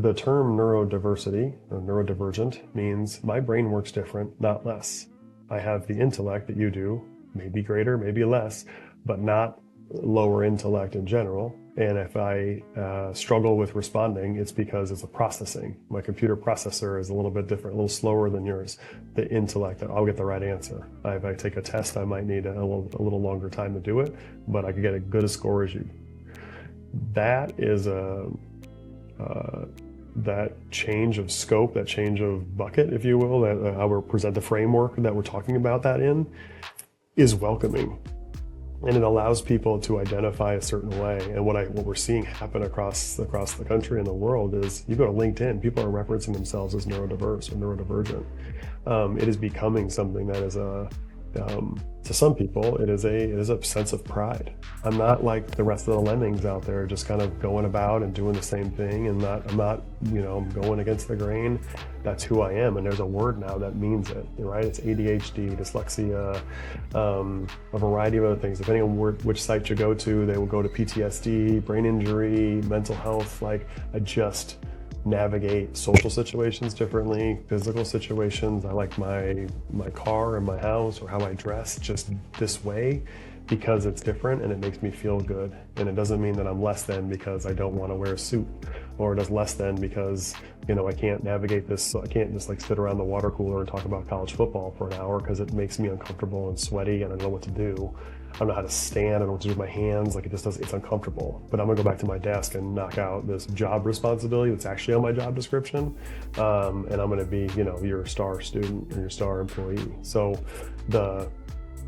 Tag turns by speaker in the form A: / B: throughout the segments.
A: the term neurodiversity or neurodivergent means my brain works different, not less. I have the intellect that you do, maybe greater, maybe less, but not lower intellect in general. And if I struggle with responding, it's because it's a processing. My computer processor is a little bit different, a little slower than yours. The intellect, I'll get the right answer. If I take a test, I might need a little longer time to do it, but I could get as good a score as you. That is that change of scope, that change of bucket, if you will, that how we present the framework that we're talking about that in, is welcoming. And it allows people to identify a certain way. And what we're seeing happen across the country and the world is, you go to LinkedIn, people are referencing themselves as neurodiverse or neurodivergent. It is becoming something that is to some people, it is a sense of pride. I'm not like the rest of the lemmings out there, just kind of going about and doing the same thing, and I'm not going against the grain. That's who I am, and there's a word now that means it, right? It's ADHD, dyslexia, a variety of other things. Depending on which site you go to, they will go to PTSD, brain injury, mental health. Like, I just navigate social situations differently, physical situations. I like my car and my house or how I dress just this way because it's different and it makes me feel good. And it doesn't mean that I'm less than because I don't want to wear a suit, or it is less than because I can't navigate this. So I can't just like sit around the water cooler and talk about college football for an hour because it makes me uncomfortable and sweaty and I don't know what to do. I don't know how to stand, I don't know what to do with my hands, like it's uncomfortable. But I'm gonna go back to my desk and knock out this job responsibility that's actually on my job description. And I'm gonna be, your star student or your star employee. So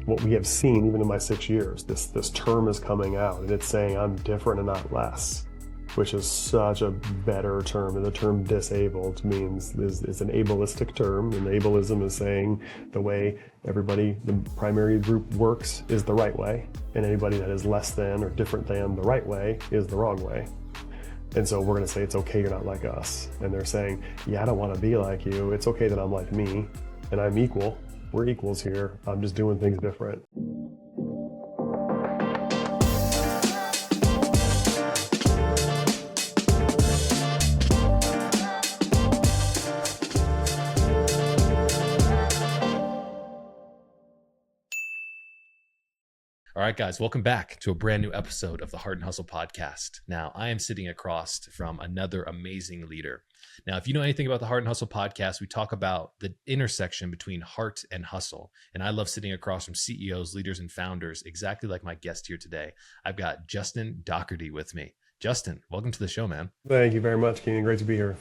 A: what we have seen, even in my 6 years, this term is coming out and it's saying I'm different and not less, which is such a better term. And the term disabled is an ableistic term, and ableism is saying the way everybody, the primary group works is the right way, and anybody that is less than or different than the right way is the wrong way. And so we're gonna say it's okay you're not like us. And they're saying, yeah, I don't wanna be like you. It's okay that I'm like me, and I'm equal. We're equals here. I'm just doing things different.
B: All right, guys, welcome back to a brand new episode of the Hart Hustle Podcast. Now, I am sitting across from another amazing leader. Now, if you know anything about the Hart Hustle Podcast, we talk about the intersection between heart and hustle. And I love sitting across from CEOs, leaders, and founders, exactly like my guest here today. I've got Justin Dougherty with me. Justin, welcome to the show, man.
A: Thank you very much, Keenan. Great to be here.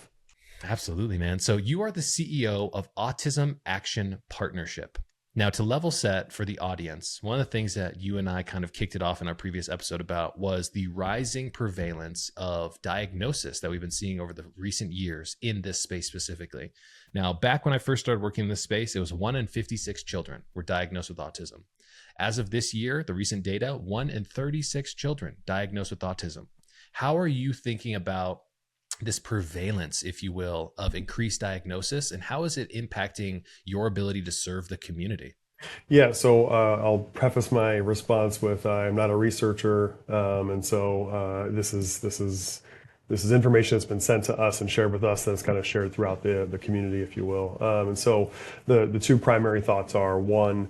B: Absolutely, man. So you are the CEO of Autism Action Partnership. Now, to level set for the audience, one of the things that you and I kind of kicked it off in our previous episode about was the rising prevalence of diagnosis that we've been seeing over the recent years in this space specifically. Now, back when I first started working in this space, it was 1 in 56 children were diagnosed with autism. As of this year, the recent data, 1 in 36 children diagnosed with autism. How are you thinking about this prevalence, if you will, of increased diagnosis, and how is it impacting your ability to serve the community?
A: Yeah, so I'll preface my response with I'm not a researcher, and so this is information that's been sent to us and shared with us that's kind of shared throughout the community, if you will. And so the two primary thoughts are, one,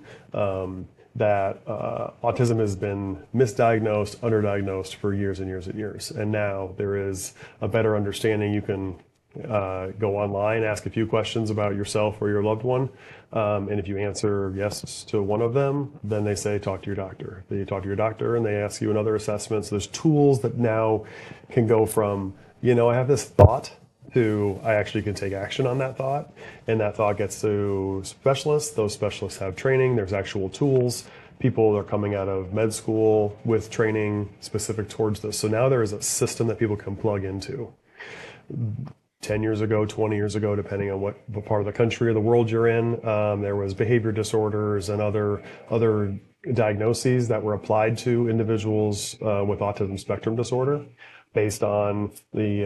A: that autism has been misdiagnosed, underdiagnosed for years and years and years. And now there is a better understanding. You can go online, ask a few questions about yourself or your loved one. And if you answer yes to one of them, then they say, talk to your doctor. They talk to your doctor and they ask you another assessment. So there's tools that now can go from, I have this thought, to I actually can take action on that thought, and that thought gets to specialists. Those specialists have training. There's actual tools. People are coming out of med school with training specific towards this. So now there is a system that people can plug into. 10 years ago, 20 years ago, depending on what part of the country or the world you're in, there was behavior disorders and other diagnoses that were applied to individuals with autism spectrum disorder, based on the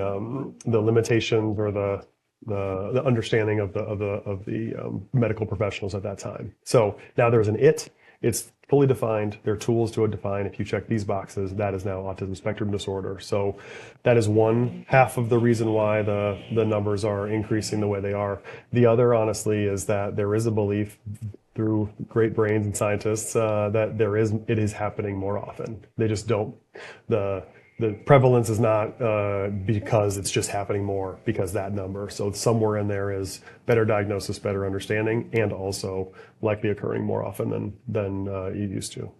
A: limitations or the understanding of the medical professionals at that time. So now there's an it, it's fully defined. There are tools to define. If you check these boxes, that is now autism spectrum disorder. So that is one half of the reason why the numbers are increasing the way they are. The other, honestly, is that there is a belief through great brains and scientists that it is happening more often. They just don't. The prevalence is not because it's just happening more because that number. So somewhere in there is better diagnosis, better understanding, and also likely occurring more often than you used to.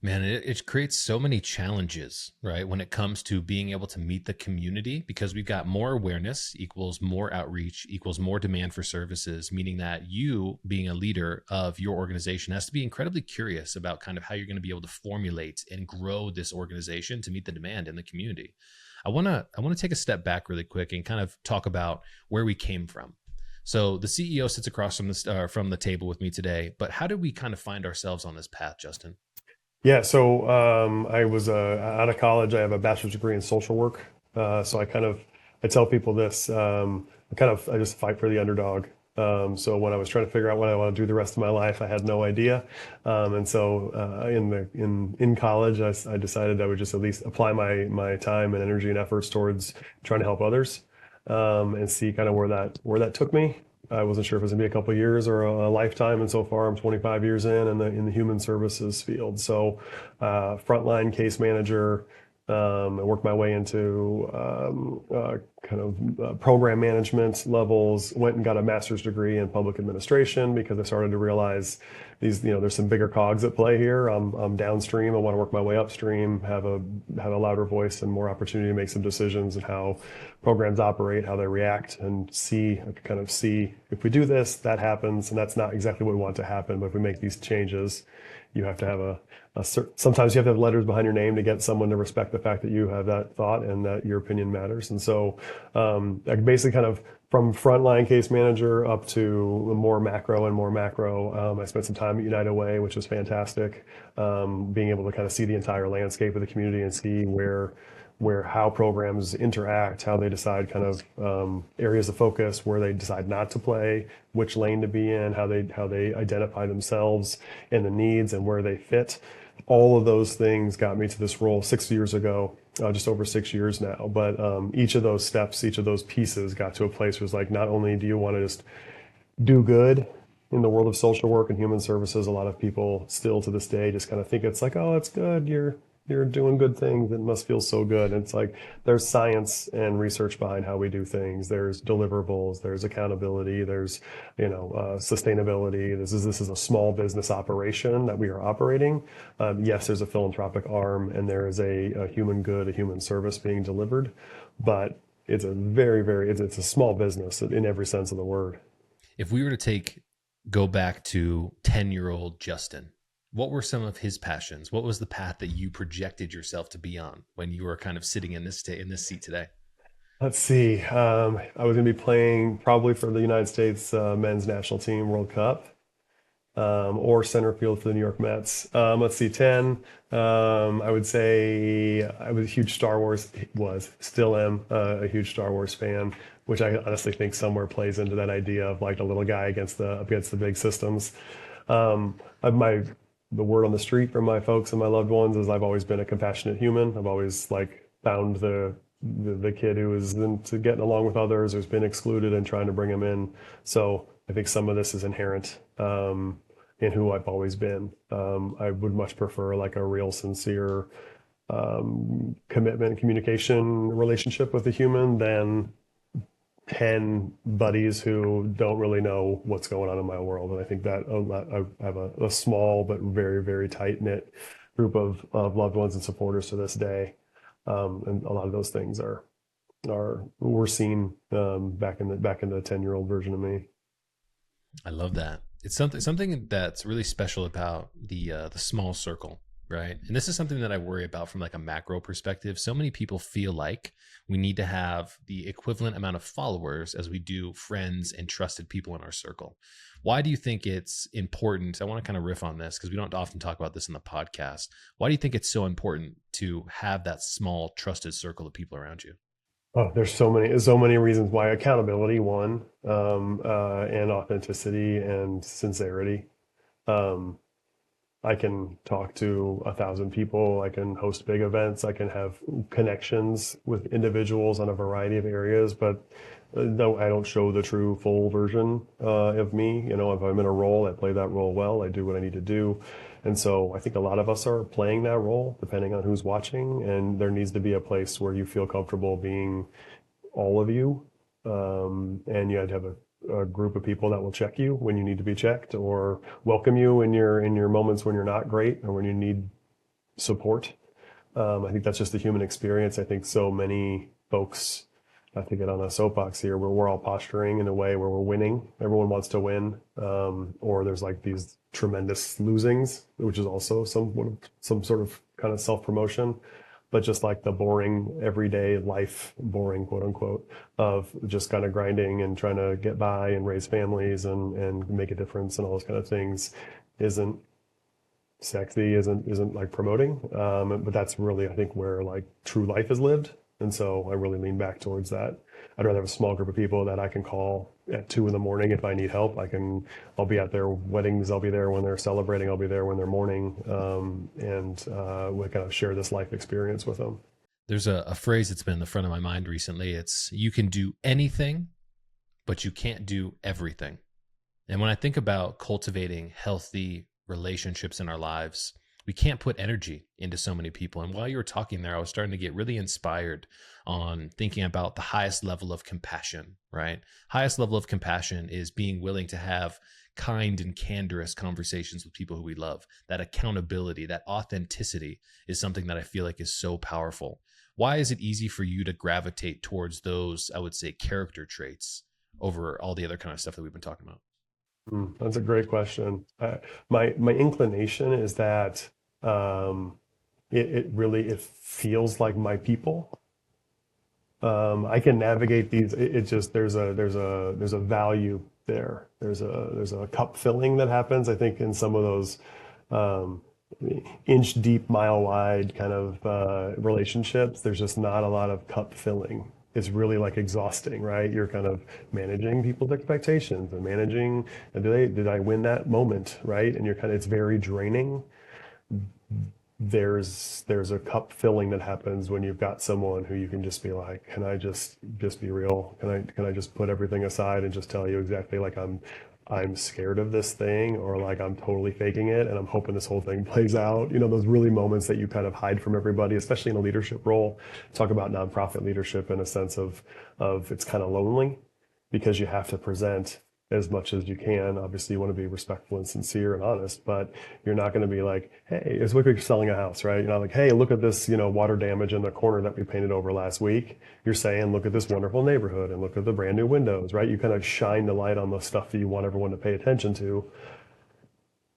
B: Man, it creates so many challenges, right? When it comes to being able to meet the community, because we've got more awareness equals more outreach equals more demand for services, meaning that you, being a leader of your organization, has to be incredibly curious about kind of how you're going to be able to formulate and grow this organization to meet the demand in the community. I want to take a step back really quick and kind of talk about where we came from. So the CEO sits across from the table with me today, but how did we kind of find ourselves on this path, Justin?
A: Yeah, so I was out of college. I have a bachelor's degree in social work. So I tell people this. I just fight for the underdog. So when I was trying to figure out what I want to do the rest of my life, I had no idea. And so in college, I decided I would just at least apply my time and energy and efforts towards trying to help others and see kind of where that took me. I wasn't sure if it was gonna be a couple of years or a lifetime, and so far I'm 25 years in the human services field. So, frontline case manager. I worked my way into program management levels. Went and got a master's degree in public administration because I started to realize there's some bigger cogs at play here. I'm downstream. I want to work my way upstream, have a louder voice and more opportunity to make some decisions and how programs operate, how they react, and see if we do this, that happens, and that's not exactly what we want to happen. But if we make these changes, you have to have sometimes you have to have letters behind your name to get someone to respect the fact that you have that thought and that your opinion matters. And so I basically kind of from frontline case manager up to more macro. I spent some time at United Way, which was fantastic. Being able to kind of see the entire landscape of the community and see how programs interact, how they decide kind of areas of focus, where they decide not to play, which lane to be in, how they identify themselves and the needs and where they fit. All of those things got me to this role 6 years ago, just over 6 years now. But each of those steps, each of those pieces got to a place where it's like, not only do you want to just do good in the world of social work and human services, a lot of people still to this day just kind of think it's like, oh, it's good. You're doing good things. It must feel so good. And it's like, there's science and research behind how we do things. There's deliverables, there's accountability, there's, sustainability. This is a small business operation that we are operating. Yes, there's a philanthropic arm and there is a human good, a human service being delivered, but it's a it's a small business in every sense of the word.
B: If we were to go back to 10-year-old Justin, what were some of his passions? What was the path that you projected yourself to be on when you were kind of sitting in this seat today?
A: Let's see. I was going to be playing probably for the United States men's national team World Cup or center field for the New York Mets. Let's see, 10. I would say I was a huge still am a huge Star Wars fan, which I honestly think somewhere plays into that idea of like the little guy against the big systems. The word on the street from my folks and my loved ones is I've always been a compassionate human. I've always found the kid who is into getting along with others, who's been excluded, and trying to bring them in. So I think some of this is inherent in who I've always been. I would much prefer like a real sincere commitment, communication relationship with a human than 10 buddies who don't really know what's going on in my world. And I think that I have a small but very, very tight-knit group of loved ones and supporters to this day. And a lot of those things were seen back in the 10-year-old version of me.
B: I love that. It's something that's really special about the small circle, right? And this is something that I worry about from like a macro perspective. So many people feel like we need to have the equivalent amount of followers as we do friends and trusted people in our circle. Why do you think it's important? I want to kind of riff on this because we don't often talk about this in the podcast. Why do you think it's so important to have that small trusted circle of people around you?
A: Oh, there's so many reasons why. Accountability, one, and authenticity and sincerity. I can talk to 1,000 people. I can host big events. I can have connections with individuals on a variety of areas, but no, I don't show the true full version of me. You know, if I'm in a role, I play that role well. I do what I need to do. And so I think a lot of us are playing that role depending on who's watching. And there needs to be a place where you feel comfortable being all of you. And you had to have a group of people that will check you when you need to be checked, or welcome you in your moments when you're not great or when you need support. I think that's just the human experience. I think so many folks, not to get on a soapbox here, where we're all posturing in a way where we're winning. Everyone wants to win, or there's like these tremendous losings, which is also some sort of kind of self-promotion. But just like the boring everyday life, boring quote unquote, of just kind of grinding and trying to get by and raise families and make a difference and all those kind of things isn't sexy, isn't like promoting. But that's really, I think, where like true life is lived. And so I really lean back towards that. I'd rather have a small group of people that I can call at 2 a.m. if I need help. I'll be at their weddings. I'll be there when they're celebrating. I'll be there when they're mourning. We kind of share this life experience with them.
B: There's a phrase that's been in the front of my mind recently. It's, you can do anything, but you can't do everything. And when I think about cultivating healthy relationships in our lives, we can't put energy into so many people. And while you were talking there, I was starting to get really inspired on thinking about the highest level of compassion, right? Highest level of compassion is being willing to have kind and candorous conversations with people who we love. That accountability, that authenticity is something that I feel like is so powerful. Why is it easy for you to gravitate towards those, I would say, character traits over all the other kind of stuff that we've been talking about?
A: That's a great question. My inclination is that it feels like my people. I can navigate these. It just there's a value there. There's a cup filling that happens, I think, in some of those inch deep, mile wide kind of relationships. There's just not a lot of cup filling. It's really like exhausting, right? You're kind of managing people's expectations and managing, did I win that moment, right? And it's very draining. There's a cup filling that happens when you've got someone who you can just be like, can I just be real? Can I just put everything aside and just tell you exactly like I'm scared of this thing, or like I'm totally faking it and I'm hoping this whole thing plays out. You know, those really moments that you kind of hide from everybody, especially in a leadership role. Talk about nonprofit leadership in a sense of it's kind of lonely because you have to present as much as you can. Obviously, you want to be respectful and sincere and honest, but you're not going to be like, hey, it's like you're selling a house, right? You're not like, hey, look at this, water damage in the corner that we painted over last week. You're saying, look at this wonderful neighborhood and look at the brand new windows, right? You kind of shine the light on the stuff that you want everyone to pay attention to,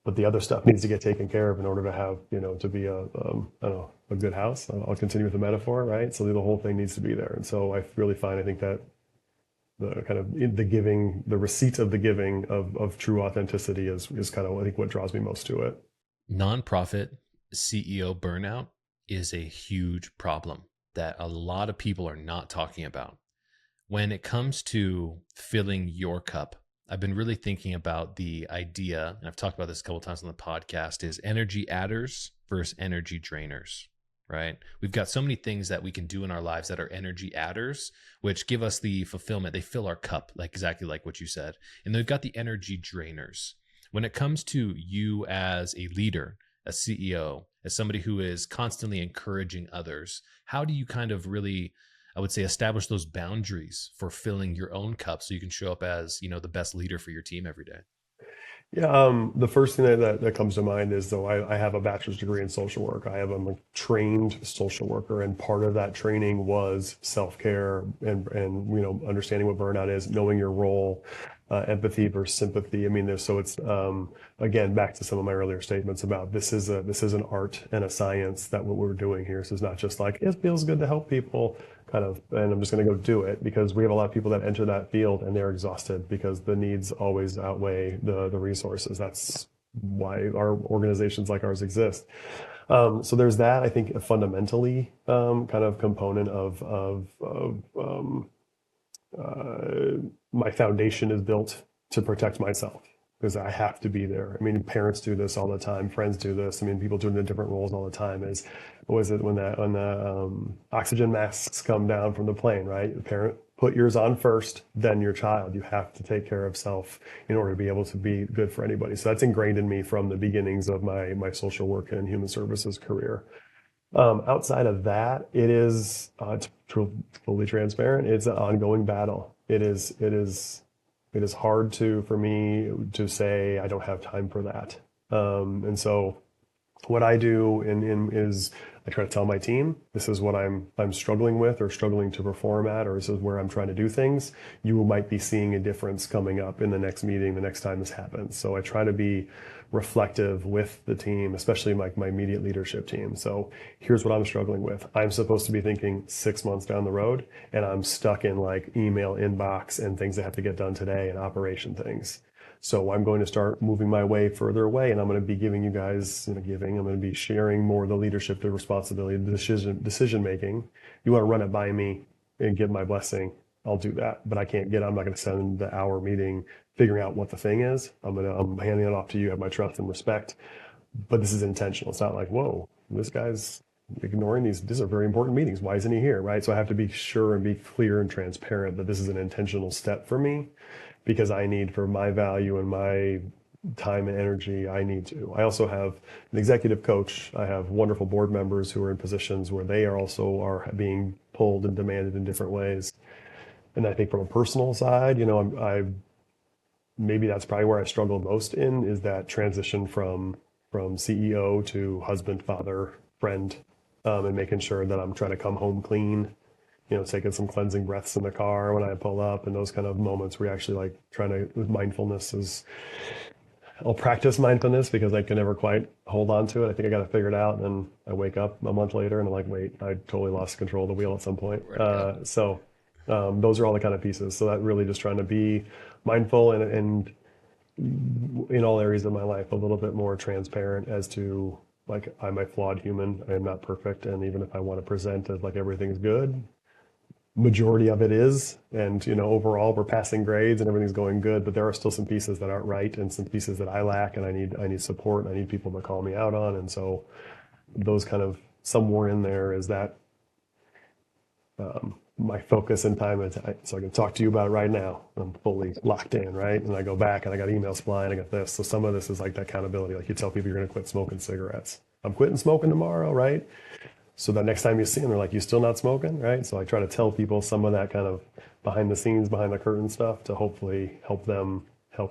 A: but the other stuff needs to get taken care of in order to have, to be I don't know, a good house. I'll continue with the metaphor, right? So the whole thing needs to be there. And so I think that the kind of the giving, the receipt of the giving of true authenticity is kind of, I think, what draws me most to it.
B: Nonprofit CEO burnout is a huge problem that a lot of people are not talking about. When it comes to filling your cup, I've been really thinking about the idea, and I've talked about this a couple of times on the podcast, is energy adders versus energy drainers. Right? We've got so many things that we can do in our lives that are energy adders, which give us the fulfillment. They fill our cup, exactly like what you said. And they've got the energy drainers. When it comes to you as a leader, a CEO, as somebody who is constantly encouraging others, how do you kind of really, I would say, establish those boundaries for filling your own cup so you can show up as, the best leader for your team every day?
A: Yeah, the first thing that comes to mind is, though, I have a bachelor's degree in social work. I'm a trained social worker, and part of that training was self-care and understanding what burnout is, knowing your role, empathy versus sympathy. I mean, it's again, back to some of my earlier statements about this is an art and a science that what we're doing here. So it's not just like it feels good to help people, kind of, and I'm just going to go do it, because we have a lot of people that enter that field and they're exhausted because the needs always outweigh the resources. That's why our organizations like ours exist. So there's that, I think, a fundamentally kind of component of my foundation is built to protect myself. because I have to be there. I mean, parents do this all the time, friends do this. I mean, people do it in different roles all the time. Is what was it when the oxygen masks come down from the plane, right? The parent put yours on first, then your child. You have to take care of self in order to be able to be good for anybody. So that's ingrained in me from the beginnings of my social work and human services career. Outside of that, it is fully transparent. It's an ongoing battle. It is hard for me to say I don't have time for that. And so what I do is I try to tell my team, this is what I'm struggling with or struggling to perform at, or this is where I'm trying to do things. You might be seeing a difference coming up in the next meeting, the next time this happens. So I try to be reflective with the team, especially my immediate leadership team. So here's what I'm struggling with. I'm supposed to be thinking 6 months down the road, and I'm stuck in like email inbox and things that have to get done today and operation things. So I'm going to start moving my way further away, and I'm going to be giving you guys, I'm going to be sharing more of the leadership, the responsibility, the decision making. You want to run it by me and get my blessing, I'll do that. But I'm not going to send the hour meeting figuring out what the thing is. I'm handing it off to you, have my trust and respect. But this is intentional. It's not like, whoa, this guy's ignoring these are very important meetings. Why isn't he here? Right. So I have to be sure and be clear and transparent that this is an intentional step for me, because I need, for my value and my time and energy, I also have an executive coach. I have wonderful board members who are in positions where they are being pulled and demanded in different ways. And I think from a personal side, maybe that's probably where I struggle most in, is that transition from CEO to husband, father, friend, and making sure that I'm trying to come home clean, taking some cleansing breaths in the car when I pull up, and those kind of moments where you're actually like with mindfulness I'll practice mindfulness because I can never quite hold on to it. I think I got to figure it out. And then I wake up a month later and I'm like, wait, I totally lost control of the wheel at some point. So those are all the kind of pieces. So that really just trying to be mindful and in all areas of my life, a little bit more transparent as to, like, I'm a flawed human. I am not perfect. And even if I want to present as like everything's good, majority of it is, and overall we're passing grades and everything's going good, but there are still some pieces that aren't right and some pieces that I lack, and I need support, and I need people to call me out on. And so those kind of, somewhere in there is that my focus and time, so I can talk to you about it right now. I'm fully locked in, right? And I go back and I got emails flying, I got this. So some of this is like that accountability. Like, you tell people you're going to quit smoking cigarettes. I'm quitting smoking tomorrow, right? So that next time you see them, they're like, you still not smoking, right? So I try to tell people some of that kind of behind the scenes, behind the curtain stuff to hopefully help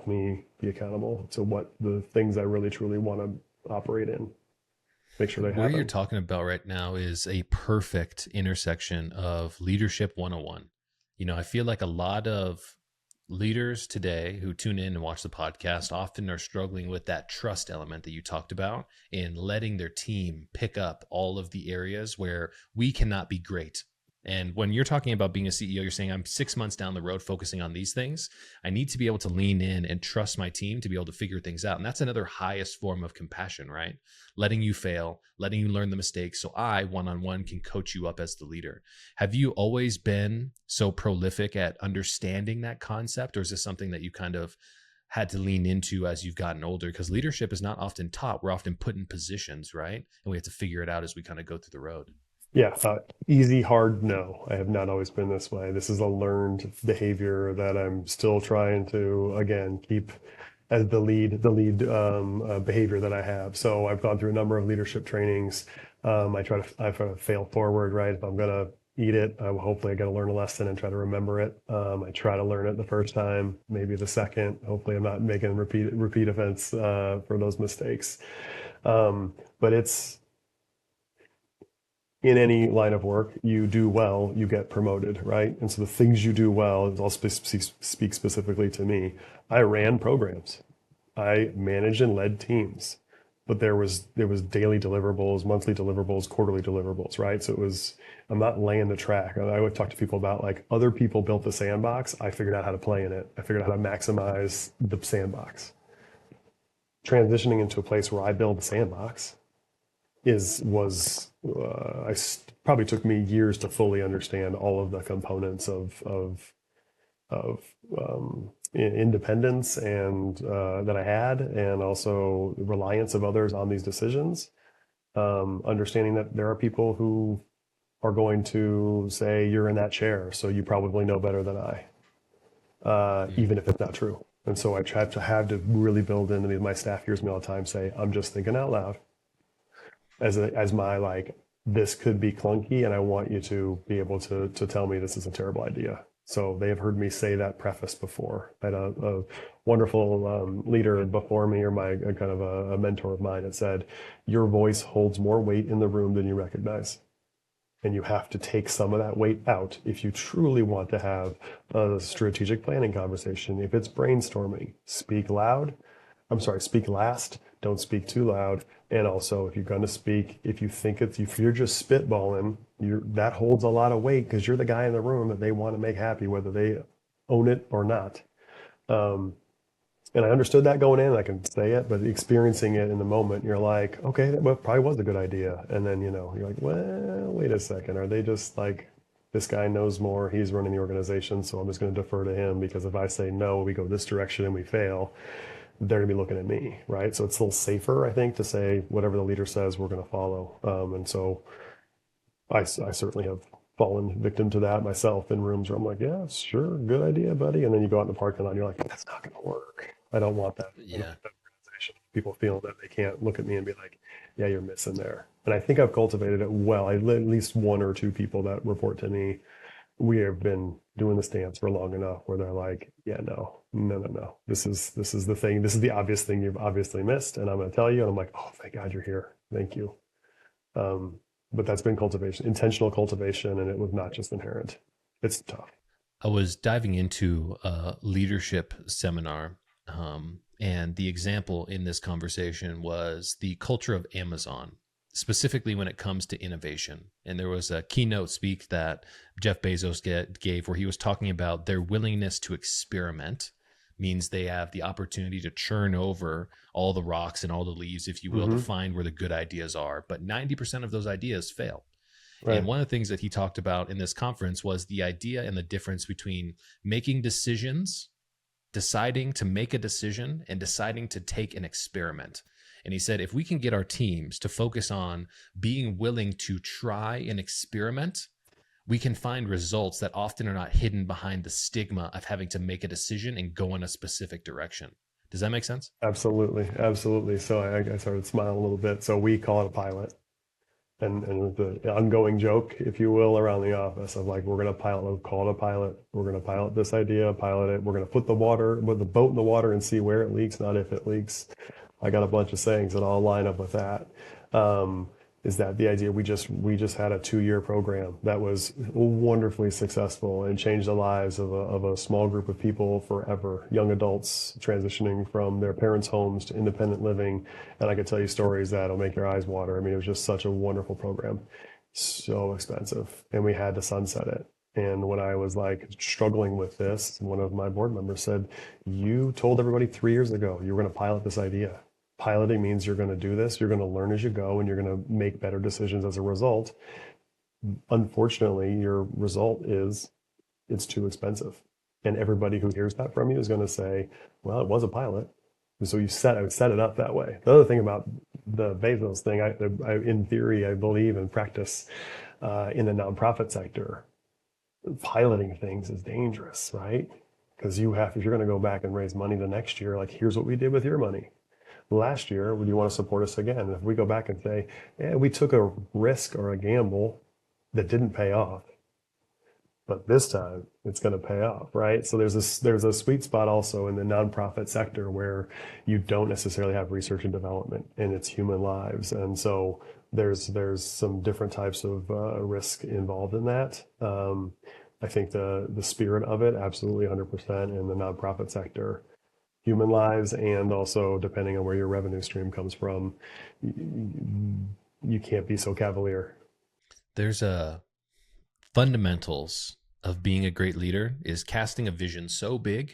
A: me be accountable to what the things I really truly want to operate in. Make sure they happen.
B: What you're talking about right now is a perfect intersection of leadership 101. I feel like a lot of leaders today who tune in and watch the podcast often are struggling with that trust element that you talked about, in letting their team pick up all of the areas where we cannot be great. And when you're talking about being a CEO, you're saying, I'm 6 months down the road focusing on these things. I need to be able to lean in and trust my team to be able to figure things out. And that's another highest form of compassion, right? Letting you fail, letting you learn the mistakes, so I, one-on-one, can coach you up as the leader. Have you always been so prolific at understanding that concept, or is this something that you kind of had to lean into as you've gotten older? Because leadership is not often taught. We're often put in positions, right? And we have to figure it out as we kind of go through the road.
A: Yeah, easy, hard, no. I have not always been this way. This is a learned behavior that I'm still trying to, again, keep as the lead behavior that I have. So I've gone through a number of leadership trainings. I try to fail forward, right? If I'm going to eat it, hopefully I got to learn a lesson and try to remember it. I try to learn it the first time, maybe the second. Hopefully I'm not making repeat offense for those mistakes. But it's, in any line of work, you do well, you get promoted, right? And so the things you do well, I'll speak specifically to me. I ran programs. I managed and led teams, but there was daily deliverables, monthly deliverables, quarterly deliverables, right? So I'm not laying the track. I would talk to people about, like, other people built the sandbox. I figured out how to play in it. I figured out how to maximize the sandbox. Transitioning into a place where I build the sandbox probably took me years to fully understand all of the components of of independence and that I had, and also reliance of others on these decisions. Understanding that there are people who are going to say you're in that chair, so you probably know better than I, even if it's not true. And so I have to really build in. I mean, my staff hears me all the time say, "I'm just thinking out loud," as my like, this could be clunky, and I want you to be able to tell me this is a terrible idea. So they have heard me say that preface before. I had a wonderful leader before me, or a kind of a mentor of mine, that said, "Your voice holds more weight in the room than you recognize." And you have to take some of that weight out if you truly want to have a strategic planning conversation. If it's brainstorming, speak loud. Speak last. Don't speak too loud. And also, if you're going to speak, if you're just spitballing, that holds a lot of weight because you're the guy in the room that they want to make happy, whether they own it or not. And I understood that going in, I can say it, but experiencing it in the moment, you're like, okay, that probably was a good idea. And then, you're like, well, wait a second. Are they just like, this guy knows more, he's running the organization, so I'm just going to defer to him, because if I say no, we go this direction and we fail, they're going to be looking at me, right? So it's a little safer, I think, to say whatever the leader says, we're going to follow. And so I certainly have fallen victim to that myself in rooms where I'm like, yeah, sure, good idea, buddy. And then you go out in the parking lot and you're like, that's not going to work. I don't want that.
B: Yeah.
A: I don't want that organization. People feel that they can't look at me and be like, yeah, you're missing there. And I think I've cultivated it well. I at least one or two people that report to me, we have been doing this dance for long enough where they're like, yeah, no. This is the thing. This is the obvious thing you've obviously missed. And I'm going to tell you. And I'm like, oh, thank God you're here. Thank you. But that's been cultivation, intentional cultivation, and it was not just inherent. It's tough.
B: I was diving into a leadership seminar, and the example in this conversation was the culture of Amazon, specifically when it comes to innovation. And there was a keynote speak that Jeff Bezos gave where he was talking about their willingness to experiment means they have the opportunity to churn over all the rocks and all the leaves, if you will, to find where the good ideas are. But 90% of those ideas fail. Right. And one of the things that he talked about in this conference was the idea and the difference between making decisions, deciding to make a decision, and deciding to take an experiment. And he said, if we can get our teams to focus on being willing to try an experiment, we can find results that often are not hidden behind the stigma of having to make a decision and go in a specific direction. Does that make sense?
A: Absolutely. So I started smiling a little bit. So we call it a pilot. And the ongoing joke, if you will, around the office of like, we're going to we'll call it a pilot. We're going to pilot this idea, pilot it. We're going to put the boat in the water and see where it leaks, not if it leaks. I got a bunch of sayings that all line up with that. Is that the idea? We just had a 2-year program that was wonderfully successful and changed the lives of a small group of people forever. Young adults transitioning from their parents' homes to independent living. And I could tell you stories that'll make your eyes water. I mean, it was just such a wonderful program. So expensive. And we had to sunset it. And when I was like struggling with this, one of my board members said, you told everybody 3 years ago you were going to pilot this idea. Piloting means you're going to do this, you're going to learn as you go, and you're going to make better decisions as a result. Unfortunately, your result is it's too expensive. And everybody who hears that from you is going to say, well, it was a pilot. And so I set it up that way. The other thing about the Bezos thing, I in theory, I believe in practice in the nonprofit sector, piloting things is dangerous, right? Because if you're going to go back and raise money the next year, like, here's what we did with your money. Last year, would you want to support us again? And if we go back and say, yeah, we took a risk or a gamble that didn't pay off, but this time it's going to pay off, right? So there's a sweet spot also in the nonprofit sector where you don't necessarily have research and development, and it's human lives. And so there's some different types of risk involved in that. I think the spirit of it, absolutely 100% in the nonprofit sector. Human lives, and also depending on where your revenue stream comes from, you can't be so cavalier.
B: There's fundamentals of being a great leader is casting a vision so big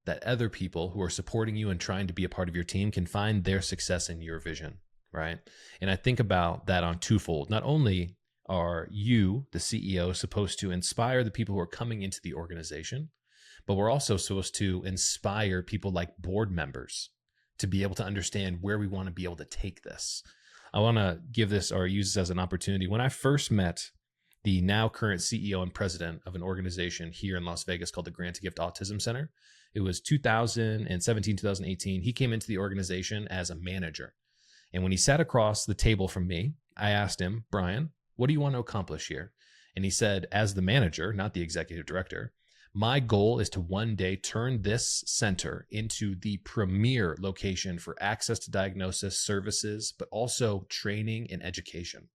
B: that other people who are supporting you and trying to be a part of your team can find their success in your vision, right? And I think about that on twofold. Not only are you, the CEO, supposed to inspire the people who are coming into the organization, but we're also supposed to inspire people like board members to be able to understand where we want to be able to take this. I want to give this or use this as an opportunity. When I first met the now current CEO and president of an organization here in Las Vegas called the Grant to Gift Autism Center, it was 2017, 2018. He came into the organization as a manager. And when he sat across the table from me, I asked him, Brian, what do you want to accomplish here? And he said, as the manager, not the executive director, my goal is to one day turn this center into the premier location for access to diagnosis services, but also training and education.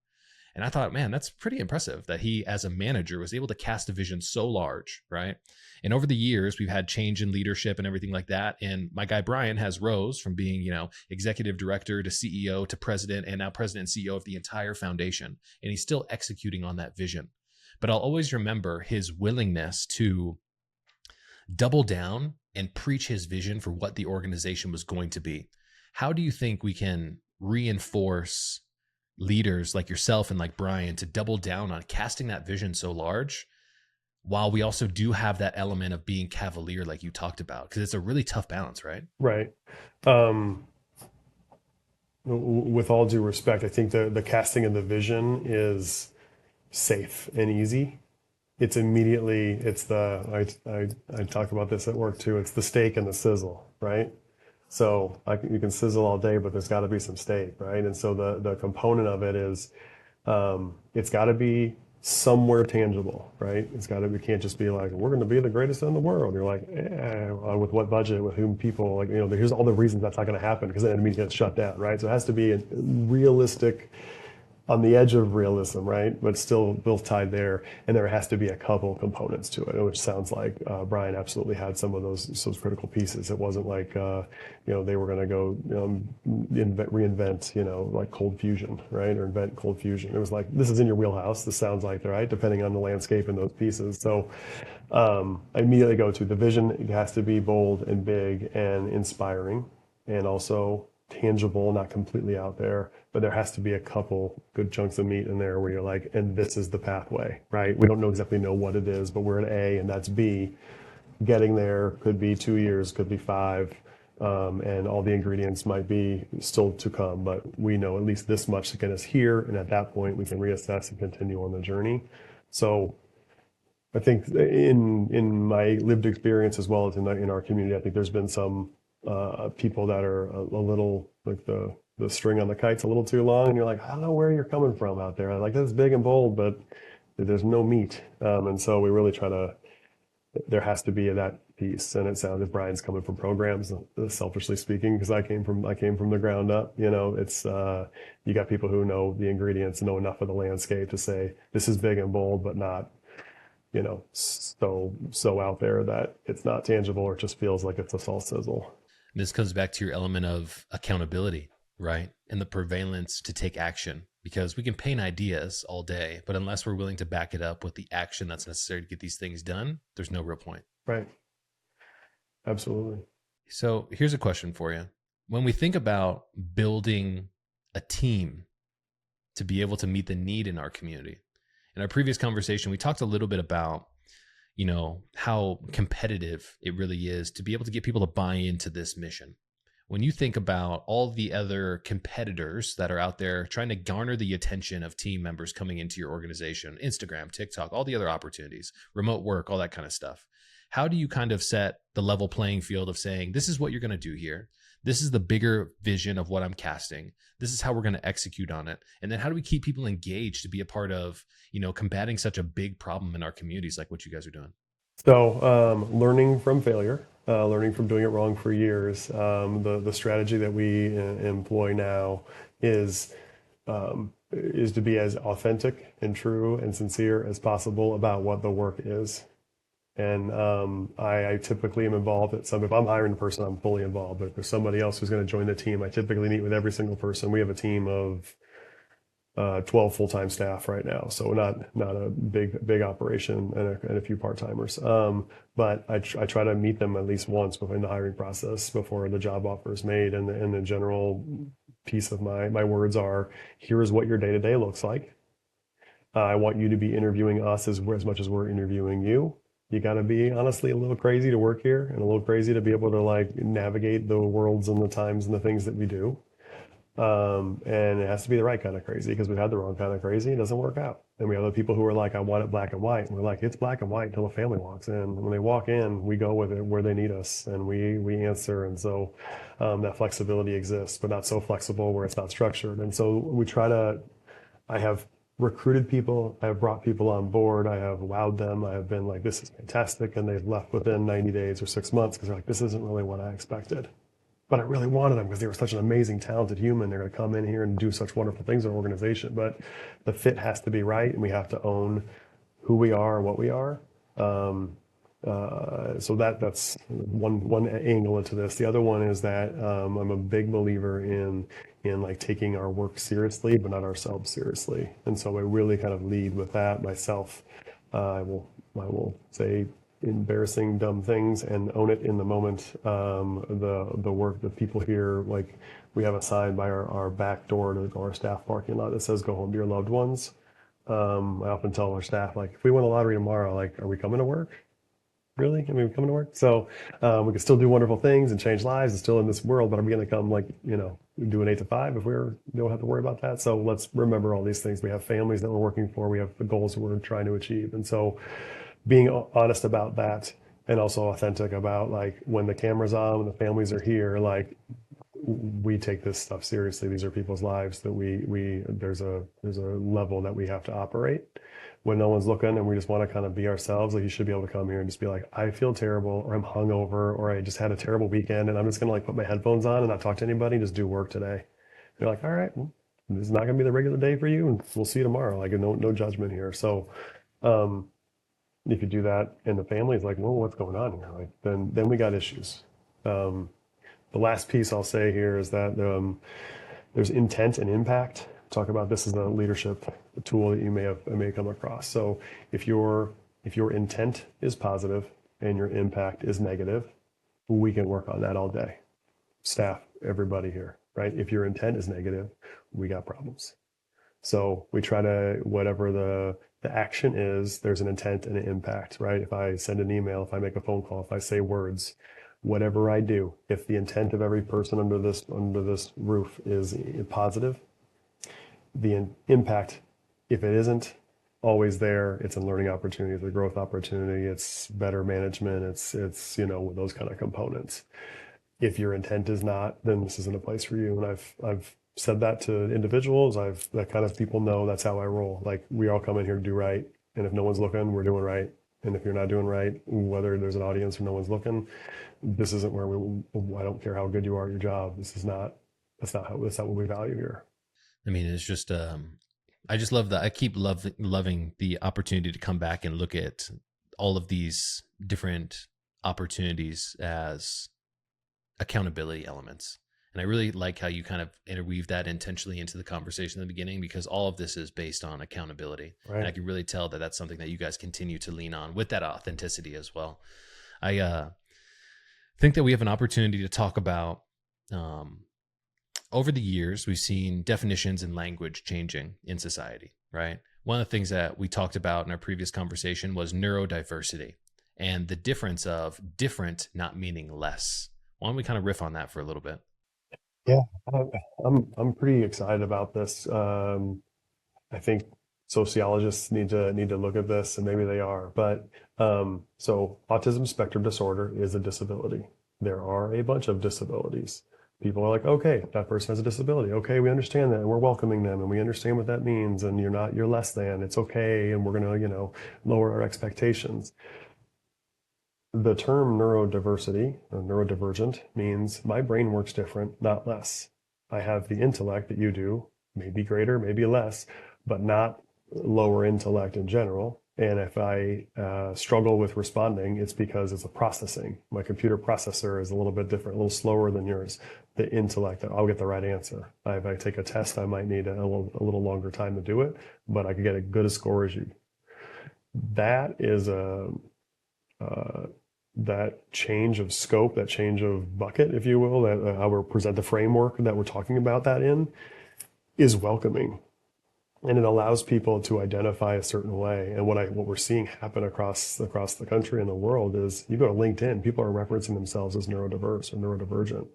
B: And I thought, man, that's pretty impressive that he, as a manager, was able to cast a vision so large, right? And over the years, we've had change in leadership and everything like that. And my guy, Brian, has rose from being, executive director to CEO to president, and now president and CEO of the entire foundation. And he's still executing on that vision. But I'll always remember his willingness to double down and preach his vision for what the organization was going to be. How do you think we can reinforce leaders like yourself and like Brian to double down on casting that vision so large, while we also do have that element of being cavalier like you talked about? Because it's a really tough balance, right?
A: Right. With all due respect, I think the casting of the vision is safe and easy. It's immediately, I talk about this at work too, it's the steak and the sizzle, right? So you can sizzle all day, but there's got to be some steak, right? And so the component of it is, it's got to be somewhere tangible, right? We can't just be like, we're going to be the greatest in the world. You're like, with what budget, with whom people, here's all the reasons that's not going to happen, because then it immediately gets shut down, right? So it has to be a realistic, on the edge of realism, right? But still both tied there. And there has to be a couple components to it, which sounds like Brian absolutely had some of those critical pieces. It wasn't like, they were going to go reinvent, like cold fusion, right? Or invent cold fusion. It was like, this is in your wheelhouse. This sounds like, right? Depending on the landscape and those pieces. So I immediately go to the vision. It has to be bold and big and inspiring, and also tangible, not completely out there, but there has to be a couple good chunks of meat in there where you're like, and this is the pathway, right? We don't exactly know what it is, but we're at A and that's B. Getting there could be 2 years, could be 5, and all the ingredients might be still to come, but we know at least this much to get us here, and at that point we can reassess and continue on the journey. So I think in my lived experience, as well as in our community, I think there's been some people that are a little like the string on the kite's a little too long, and you're like, I don't know where you're coming from out there. Like, that's big and bold, but there's no meat. And so we really there has to be that piece. And it sounds like Brian's coming from programs, selfishly speaking, because I came from the ground up. It's you got people who know the ingredients, know enough of the landscape to say this is big and bold, but not so out there that it's not tangible, or it just feels like it's a false sizzle.
B: This comes back to your element of accountability, right? And the prevalence to take action, because we can paint ideas all day, but unless we're willing to back it up with the action that's necessary to get these things done, there's no real point.
A: Right. Absolutely.
B: So here's a question for you. When we think about building a team to be able to meet the need in our community, in our previous conversation, we talked a little bit about how competitive it really is to be able to get people to buy into this mission. When you think about all the other competitors that are out there trying to garner the attention of team members coming into your organization, Instagram, TikTok, all the other opportunities, remote work, all that kind of stuff, how do you kind of set the level playing field of saying, this is what you're going to do here? This is the bigger vision of what I'm casting. This is how we're going to execute on it. And then how do we keep people engaged to be a part of, combating such a big problem in our communities like what you guys are doing?
A: So learning from failure, learning from doing it wrong for years. The strategy that we employ now is to be as authentic and true and sincere as possible about what the work is. And I typically am involved if I'm hiring a person, I'm fully involved. But if there's somebody else who's going to join the team, I typically meet with every single person. We have a team of 12 full-time staff right now, so not a big operation, and a few part-timers. But I try to meet them at least once in the hiring process before the job offer is made. And the general piece of my words are, here's what your day-to-day looks like. I want you to be interviewing us as much as we're interviewing you. You got to be honestly a little crazy to work here and a little crazy to be able to like navigate the worlds and the times and the things that we do. And it has to be the right kind of crazy because we've had the wrong kind of crazy. It doesn't work out. And we have other people who are like, I want it black and white. And we're like, it's black and white until the family walks in. And when they walk in, we go with it where they need us and we answer. And so that flexibility exists, but not so flexible where it's not structured. And so we try to, I have recruited people, I have brought people on board, I have wowed them, I have been like, this is fantastic. And they've left within 90 days or 6 months because they're like, this isn't really what I expected. But I really wanted them because they were such an amazing, talented human. They're going to come in here and do such wonderful things in our organization. But the fit has to be right, and we have to own who we are and what we are. So that's one angle into this. The other one is that I'm a big believer in like taking our work seriously, but not ourselves seriously. And so I really kind of lead with that myself. I will say embarrassing, dumb things and own it in the moment. The work that people here, like we have a sign by our back door to our staff parking lot that says, "Go home to your loved ones." I often tell our staff, like, if we win a lottery tomorrow, like, are we coming to work? Really? I mean, we coming to work? So we can still do wonderful things and change lives and still in this world, but are we going to come like, do an 8 to 5 if we don't have to worry about that? So let's remember all these things. We have families that we're working for. We have the goals that we're trying to achieve. And so being honest about that and also authentic about like when the camera's on, when the families are here, like we take this stuff seriously. These are people's lives that there's a level that we have to operate when no one's looking and we just want to kind of be ourselves. Like you should be able to come here and just be like, I feel terrible or I'm hungover or I just had a terrible weekend and I'm just going to like put my headphones on and not talk to anybody, just do work today. And you're like, all right, well, this is not going to be the regular day for you and we'll see you tomorrow. Like no judgment here. So, if you do that and the family is like, well, what's going on here? Like, then we got issues. The last piece I'll say here is that there's intent and impact. Talk about this as a leadership tool that you may come across. So if your intent is positive and your impact is negative, we can work on that all day. Staff, everybody here, right? If your intent is negative, we got problems. So we try to, whatever the action is, there's an intent and an impact, right? If I send an email, if I make a phone call, if I say words, whatever I do, if the intent of every person under this roof is positive, the impact, if it isn't always there, it's a learning opportunity, it's a growth opportunity, it's better management, it's those kind of components. If your intent is not, then this isn't a place for you. And I've said that to individuals. That kind of people know that's how I roll. Like we all come in here to do right. And if no one's looking, we're doing right. And if you're not doing right, whether there's an audience or no one's looking, this isn't where I don't care how good you are at your job. That's not what we value here.
B: I mean, it's just, I just love that. I keep loving the opportunity to come back and look at all of these different opportunities as accountability elements. And I really like how you kind of interweave that intentionally into the conversation in the beginning, because all of this is based on accountability. Right. And I can really tell that that's something that you guys continue to lean on with that authenticity as well. I think that we have an opportunity to talk about, over the years, we've seen definitions and language changing in society, right? One of the things that we talked about in our previous conversation was neurodiversity and the difference of different not meaning less. Why don't we kind of riff on that for a little bit?
A: Yeah, I'm pretty excited about this. I think sociologists need to look at this, and maybe they are. But so autism spectrum disorder is a disability. There are a bunch of disabilities. People are like, okay, that person has a disability. Okay, we understand that, and we're welcoming them, and we understand what that means. And you're less than. It's okay, and we're gonna lower our expectations. The term neurodiversity or neurodivergent means my brain works different, not less. I have the intellect that you do, maybe greater, maybe less, but not lower intellect in general. And if I struggle with responding, it's because it's a processing. My computer processor is a little bit different, a little slower than yours. The intellect, I'll get the right answer. If I take a test, I might need a little longer time to do it, but I could get as good a score as you. That is that change of scope, that change of bucket, if you will, that how we present the framework that we're talking about that in, is welcoming. And it allows people to identify a certain way. And what we're seeing happen across the country and the world is, you go to LinkedIn, people are referencing themselves as neurodiverse or neurodivergent.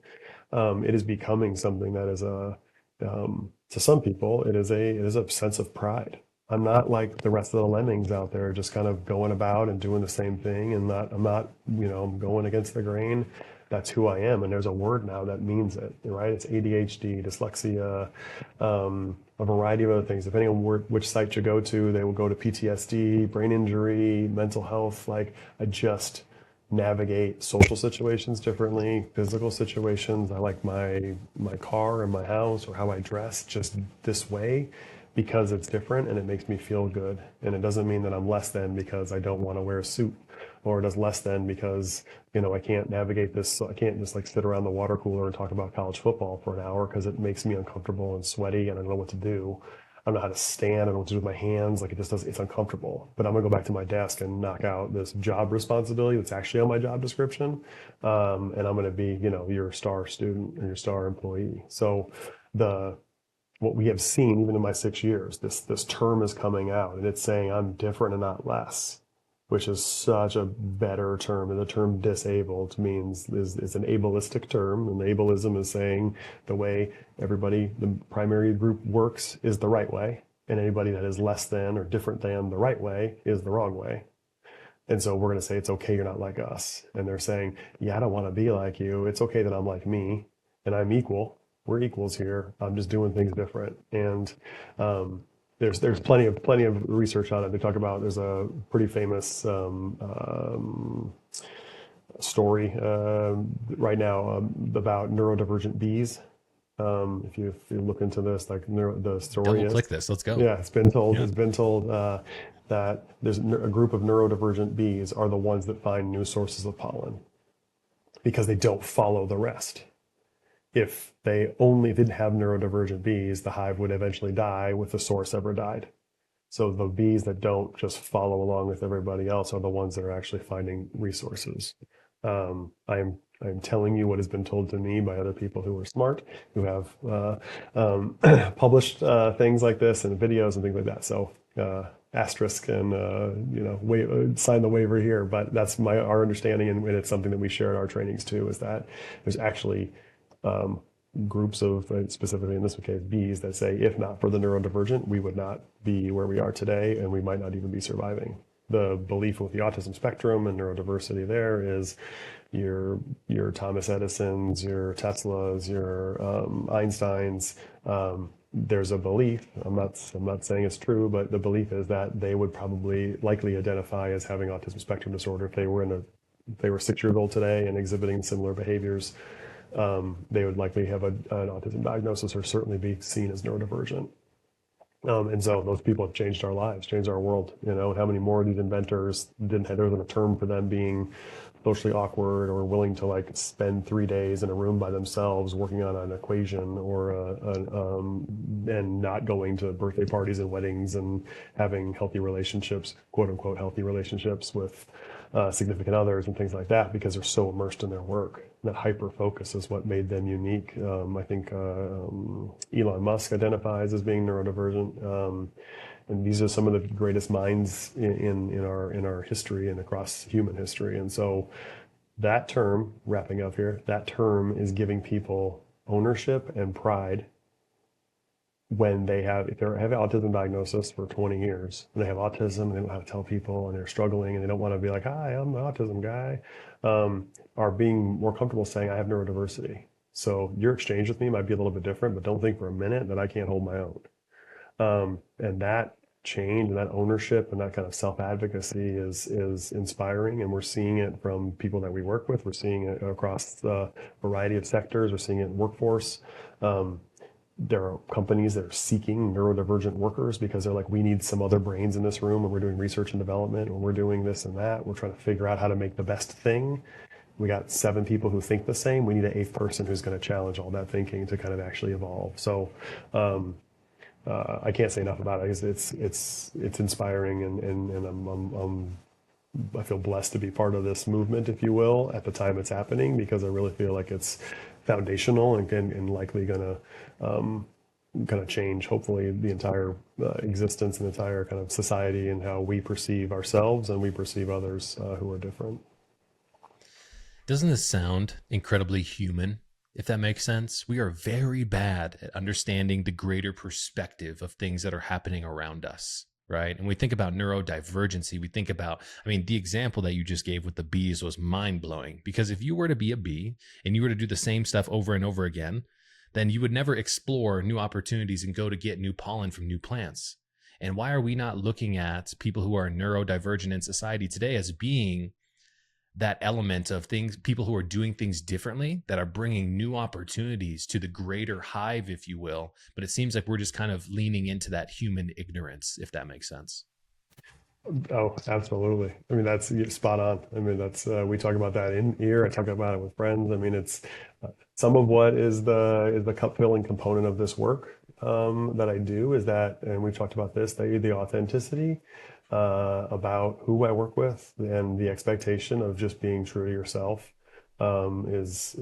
A: It is becoming something that is to some people, it is a sense of pride. I'm not like the rest of the lemmings out there, just kind of going about and doing the same thing, and I'm not, I'm going against the grain. That's who I am. And there's a word now that means it, right? It's ADHD, dyslexia, a variety of other things. Depending on which site you go to, they will go to PTSD, brain injury, mental health. Like, I just navigate social situations differently, physical situations. I like my car and my house or how I dress just this way because it's different and it makes me feel good. And it doesn't mean that I'm less than because I don't want to wear a suit, or it is less than because, I can't navigate this. So I can't just like sit around the water cooler and talk about college football for an hour because it makes me uncomfortable and sweaty and I don't know what to do. I don't know how to stand. I don't know what to do with my hands. Like, it's uncomfortable. But I'm gonna go back to my desk and knock out this job responsibility that's actually on my job description. And I'm gonna be, your star student or your star employee. So what we have seen, even in my 6 years, this term is coming out and it's saying I'm different and not less, which is such a better term. And the term disabled means is an ableistic term, and ableism is saying the way the primary group works is the right way, and anybody that is less than or different than the right way is the wrong way. And so we're going to say it's okay, you're not like us. And they're saying, yeah, I don't want to be like you. It's okay that I'm like me, and I'm equal. We're equals here. I'm just doing things different. And there's plenty of research on it. They talk about, there's a pretty famous story right now about neurodivergent bees. If you look into this, like the story
B: Double click this. Let's go.
A: Yeah, it's been told. Yeah. It's been told that there's a group of neurodivergent bees are the ones that find new sources of pollen because they don't follow the rest. If they only didn't have neurodivergent bees, the hive would eventually die if the source ever died. So the bees that don't just follow along with everybody else are the ones that are actually finding resources. I'm telling you what has been told to me by other people who are smart, who have published things like this and videos and things like that. So asterisk and sign the waiver here. But that's our understanding, and it's something that we share at our trainings too. Is that there's actually groups of, specifically in this case, bees that say, if not for the neurodivergent, we would not be where we are today, and we might not even be surviving. The belief with the autism spectrum and neurodiversity there is your Thomas Edisons, your Teslas, your Einsteins. There's a belief, I'm not saying it's true, but the belief is that they would probably likely identify as having autism spectrum disorder if they were 6 years old today and exhibiting similar behaviors. They would likely have an autism diagnosis or certainly be seen as neurodivergent. And so those people have changed our lives, changed our world. How many more of these inventors there wasn't a term for them being socially awkward or willing to spend 3 days in a room by themselves working on an equation or and not going to birthday parties and weddings and having healthy relationships, quote unquote, healthy relationships with significant others and things like that, because they're so immersed in their work. That hyper focus is what made them unique. I think Elon Musk identifies as being neurodivergent. And these are some of the greatest minds in our history and across human history. And so that term, wrapping up here, that term is giving people ownership and pride when if they have an autism diagnosis for 20 years and they have autism and they don't know how to tell people and they're struggling and they don't want to be like, hi, I'm the autism guy, are being more comfortable saying I have neurodiversity. So your exchange with me might be a little bit different, but don't think for a minute that I can't hold my own. And that change and that ownership and that kind of self-advocacy is inspiring, and we're seeing it from people that we work with. We're seeing it across a variety of sectors. We're seeing it in workforce. There are companies that are seeking neurodivergent workers because they're like, we need some other brains in this room, and we're doing research and development, and we're doing this and that. We're trying to figure out how to make the best thing. We got 7 people who think the same. We need an 8th person who's going to challenge all that thinking to kind of actually evolve. So I can't say enough about it. It's inspiring, and I feel blessed to be part of this movement, if you will, at the time it's happening, because I really feel like it's foundational and likely going to kind of change, hopefully, the entire existence and entire kind of society and how we perceive ourselves and we perceive others who are different.
B: Doesn't this sound incredibly human, if that makes sense? We are very bad at understanding the greater perspective of things that are happening around us, right? And we think about neurodivergency. We think about, the example that you just gave with the bees was mind blowing, because if you were to be a bee and you were to do the same stuff over and over again, then you would never explore new opportunities and go to get new pollen from new plants. And why are we not looking at people who are neurodivergent in society today as being that element of things, people who are doing things differently, that are bringing new opportunities to the greater hive, if you will? But it seems like we're just kind of leaning into that human ignorance, if that makes sense.
A: Oh, absolutely. That's spot on. That's we talk about that in here. I talk about it with friends. It's some of what is the cup filling component of this work that I do is that, and we've talked about this, the authenticity about who I work with and the expectation of just being true to yourself is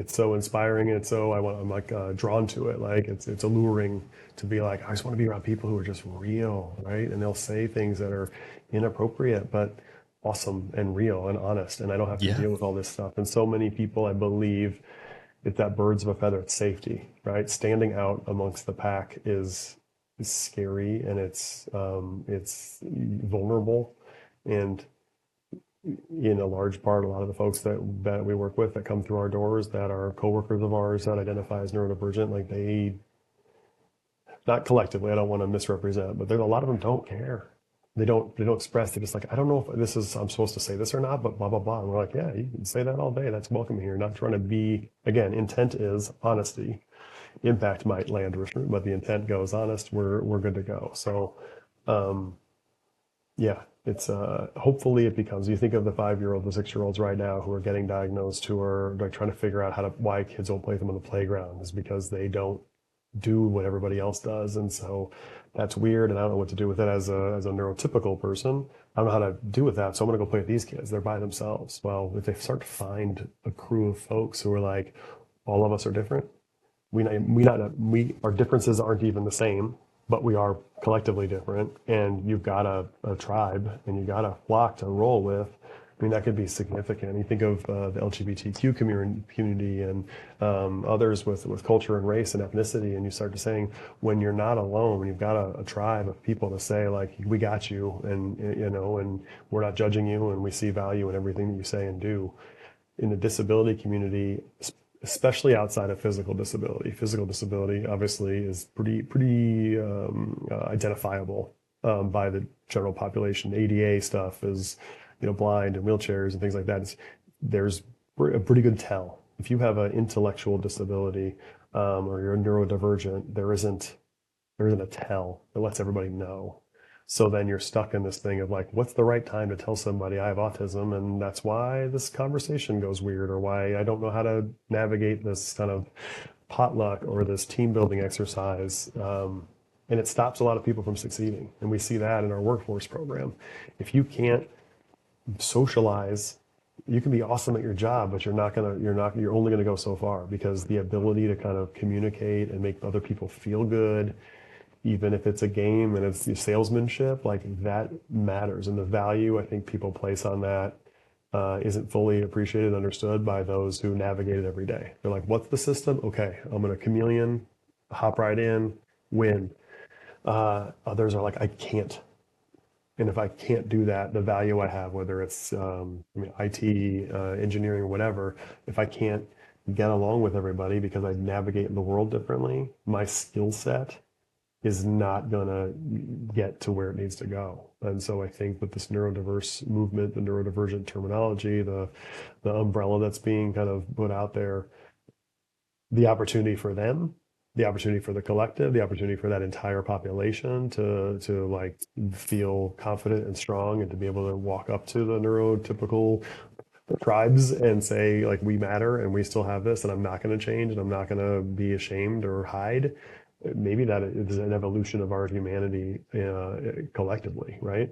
A: it's so inspiring, and so I'm like drawn to it. Like it's alluring to be like, I just want to be around people who are just real, right? And they'll say things that are inappropriate but awesome and real and honest, and I don't have to deal with all this stuff. And so many people, I believe, it's that birds of a feather, it's safety, right? Standing out amongst the pack is scary, and it's vulnerable, and in a large part, a lot of the folks that we work with that come through our doors that are coworkers of ours that identify as neurodivergent, like they, not collectively, I don't want to misrepresent, but there's a lot of them don't care. They don't express. They're just like, I don't know if I'm supposed to say this or not, but blah, blah, blah. And we're like, yeah, you can say that all day. That's welcome here. Not trying to be, again, intent is honesty. Impact might land different, but the intent goes honest. We're good to go. So, yeah, it's hopefully it becomes. You think of the 5-year-old, the 6-year-olds right now who are getting diagnosed, who are like trying to figure out why kids don't play with them on the playground is because they don't do what everybody else does, and so that's weird. And I don't know what to do with it as a neurotypical person. I don't know how to do with that, so I'm gonna go play with these kids. They're by themselves. Well, if they start to find a crew of folks who are like, all of us are different. Our differences aren't even the same, but we are collectively different. And you've got a tribe, and you've got a flock to roll with. That could be significant. You think of the LGBTQ community and others with culture and race and ethnicity, and you start to saying, when you're not alone, when you've got a tribe of people to say, like, we got you, and and we're not judging you, and we see value in everything that you say and do. In the disability community, especially outside of physical disability. Physical disability obviously is pretty identifiable by the general population. ADA stuff is, blind and wheelchairs and things like that. There's a pretty good tell. If you have an intellectual disability or you're neurodivergent, there isn't a tell that lets everybody know. So then you're stuck in this thing of like, what's the right time to tell somebody I have autism? And that's why this conversation goes weird, or why I don't know how to navigate this kind of potluck or this team building exercise. And it stops a lot of people from succeeding. And we see that in our workforce program. If you can't socialize, you can be awesome at your job, but you're only gonna go so far, because the ability to kind of communicate and make other people feel good, even if it's a game and it's salesmanship, like that matters. And the value I think people place on that isn't fully appreciated and understood by those who navigate it every day. They're like, what's the system? Okay, I'm gonna chameleon, hop right in, win. Others are like, I can't. And if I can't do that, the value I have, whether it's IT, engineering, or whatever, if I can't get along with everybody because I navigate the world differently, my skill set is not gonna get to where it needs to go. And so I think with this neurodiverse movement, the neurodivergent terminology, the umbrella that's being kind of put out there, the opportunity for them, the opportunity for the collective, the opportunity for that entire population to like feel confident and strong, and to be able to walk up to the neurotypical tribes and say, like, we matter and we still have this, and I'm not going to change, and I'm not going to be ashamed or hide. Maybe that is an evolution of our humanity collectively, right?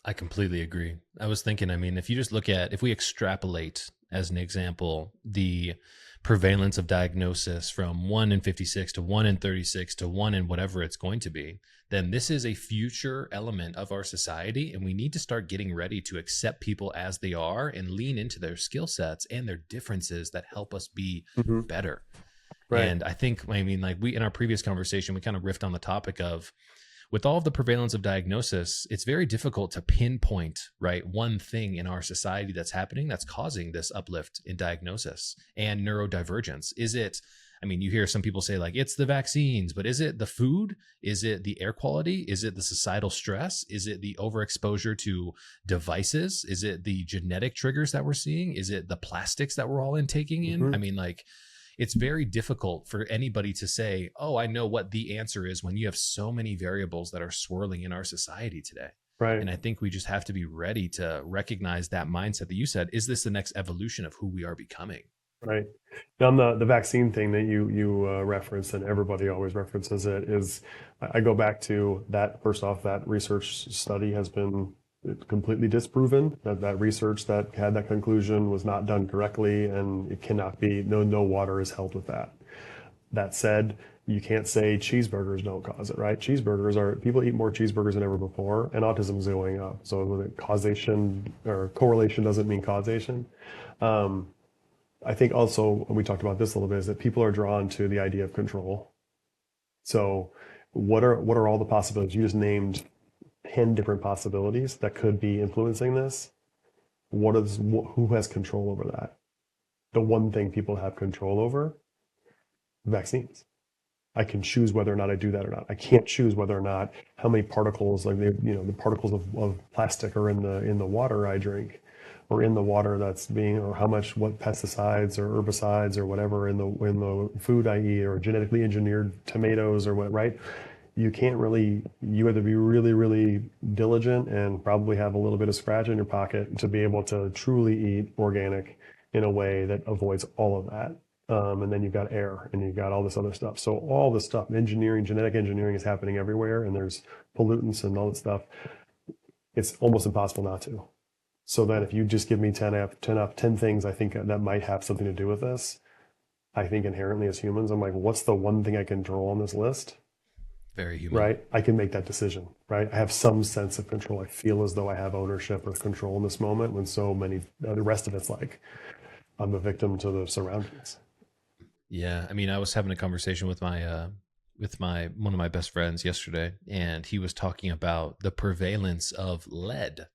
B: I completely agree. I was thinking, if you just look at, if we extrapolate as an example, the prevalence of diagnosis from 1 in 56 to 1 in 36 to 1 in whatever it's going to be, then this is a future element of our society. And we need to start getting ready to accept people as they are and lean into their skill sets and their differences that help us be better. Right. And I think, I mean, like in our previous conversation, we kind of riffed on the topic of, with all of the prevalence of diagnosis, it's very difficult to pinpoint, right, one thing in our society that's happening that's causing this uplift in diagnosis and neurodivergence. Is it, I mean, you hear some people say like, it's the vaccines, but is it the food? Is it the air quality? Is it the societal stress? Is it the overexposure to devices? Is it the genetic triggers that we're seeing? Is it the plastics that we're all intaking in? I mean, like, it's very difficult for anybody to say, oh, I know what the answer is when you have so many variables that are swirling in our society today. Right. And I think we just have to be ready to recognize that mindset that you said. Is this the next evolution of who we are becoming?
A: Right. Now, on the vaccine thing that you referenced, and everybody always references it, is I go back to that. First off, that research study has been completely disproven. That research that had that conclusion was not done correctly, and it cannot be, no water is held with that. That said, you can't say cheeseburgers don't cause it, right? People eat more cheeseburgers than ever before, and autism is going up. So causation or correlation doesn't mean causation. I think also, we talked about this a little bit, is that people are drawn to the idea of control. So what are all the possibilities? You just named 10 different possibilities that could be influencing this. Who has control over that? The one thing people have control over: vaccines. I can choose whether or not I do that or not. I can't choose whether or not how many particles, like the particles of plastic are in the water I drink, or in the water that's being, or what pesticides or herbicides or whatever in the food I eat, or genetically engineered tomatoes or what, right? You can't really, you have to be really, really diligent and probably have a little bit of scratch in your pocket to be able to truly eat organic in a way that avoids all of that. And then you've got air and you've got all this other stuff. So all this stuff, genetic engineering is happening everywhere, and there's pollutants and all that stuff. It's almost impossible not to. So then if you just give me 10 things I think that might have something to do with this, I think inherently as humans, I'm like, what's the one thing I control on this list?
B: Very human.
A: Right? I can make that decision, right? I have some sense of control. I feel as though I have ownership or control in this moment, when so many, the rest of it's like, I'm a victim to the surroundings.
B: Yeah. I mean, I was having a conversation with one of my best friends yesterday, and he was talking about the prevalence of lead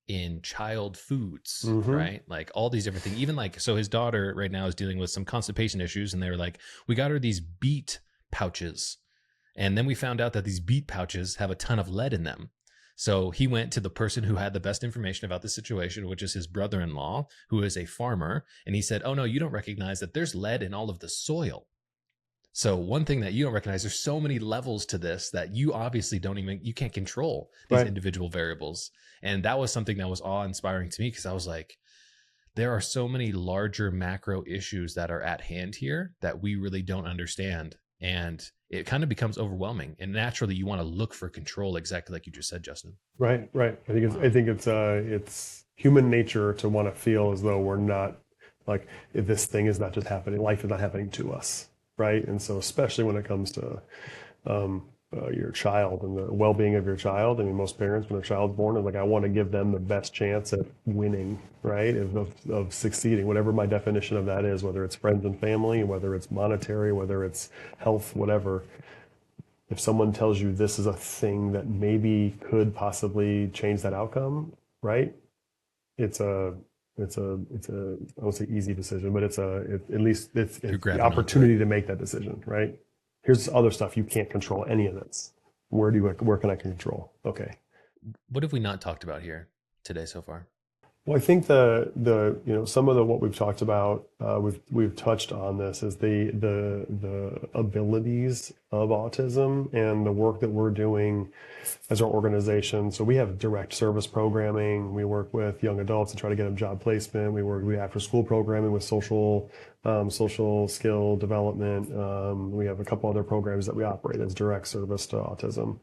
B: in child foods, right? Like all these different things, even like, so his daughter right now is dealing with some constipation issues, and they were like, we got her these beet pouches. And then we found out that these beet pouches have a ton of lead in them. So he went to the person who had the best information about the situation, which is his brother-in-law, who is a farmer. And he said, oh no, you don't recognize that there's lead in all of the soil. So one thing that you don't recognize, there's so many levels to this that you obviously you can't control these individual variables. And that was something that was awe-inspiring to me, because I was like, there are so many larger macro issues that are at hand here that we really don't understand. And it kind of becomes overwhelming, and naturally you want to look for control, exactly like you just said, Justin. Right.
A: I think it's human nature to want to feel as though we're not, like, if this thing is not just happening, life is not happening to us, right? And so, especially when it comes to your child and the well-being of your child. I mean, most parents, when their child's born, are like, I want to give them the best chance at winning, right? Of succeeding, whatever my definition of that is, whether it's friends and family, whether it's monetary, whether it's health, whatever. If someone tells you this is a thing that maybe could possibly change that outcome, right? It's a I won't say easy decision, but at least it's the opportunity to make that decision, right? Here's other stuff you can't control any of this. Where can I control? Okay.
B: What have we not talked about here today so far?
A: Well, I think some of what we've talked about, we've touched on this, is the abilities of autism and the work that we're doing as our organization. So we have direct service programming. We work with young adults to try to get them job placement. We work with after school programming with social skill development. We have a couple other programs that we operate as direct service to autism.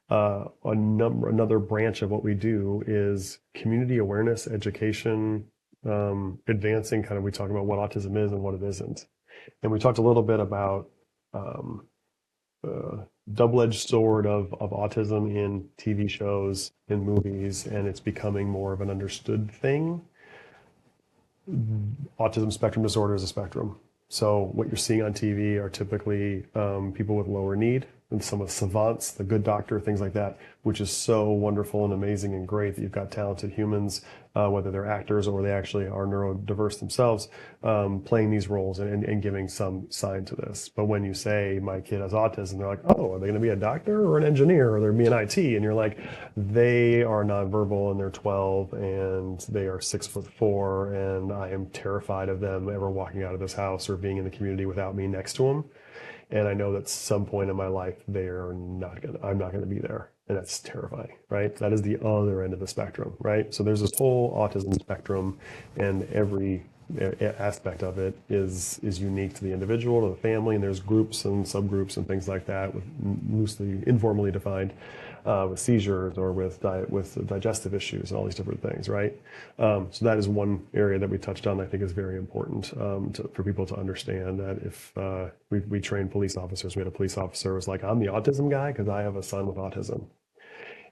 A: Another branch of what we do is community awareness, education, advancing kind of, we talk about what autism is and what it isn't. And we talked a little bit about double-edged sword of autism in TV shows, in movies, and it's becoming more of an understood thing. Autism spectrum disorder is a spectrum. So what you're seeing on TV are typically people with lower need, and some of savants, the good doctor, things like that, which is so wonderful and amazing and great that you've got talented humans, whether they're actors or they actually are neurodiverse themselves, playing these roles and giving some sign to this. But when you say my kid has autism, they're like, oh, are they going to be a doctor or an engineer, or they're going to be an IT? And you're like, they are nonverbal and they're 12 and they are 6'4", and I am terrified of them ever walking out of this house or being in the community without me next to them. And I know that some point in my life, I'm not going to be there. And that's terrifying, right? That is the other end of the spectrum, right? So there's this whole autism spectrum, and every aspect of it is unique to the individual, to the family, and there's groups and subgroups and things like that, with loosely, informally defined, with seizures or with digestive issues and all these different things, right? So that is one area that we touched on. I think is very important for people to understand that if we train police officers, we had a police officer who was like, I'm the autism guy because I have a son with autism,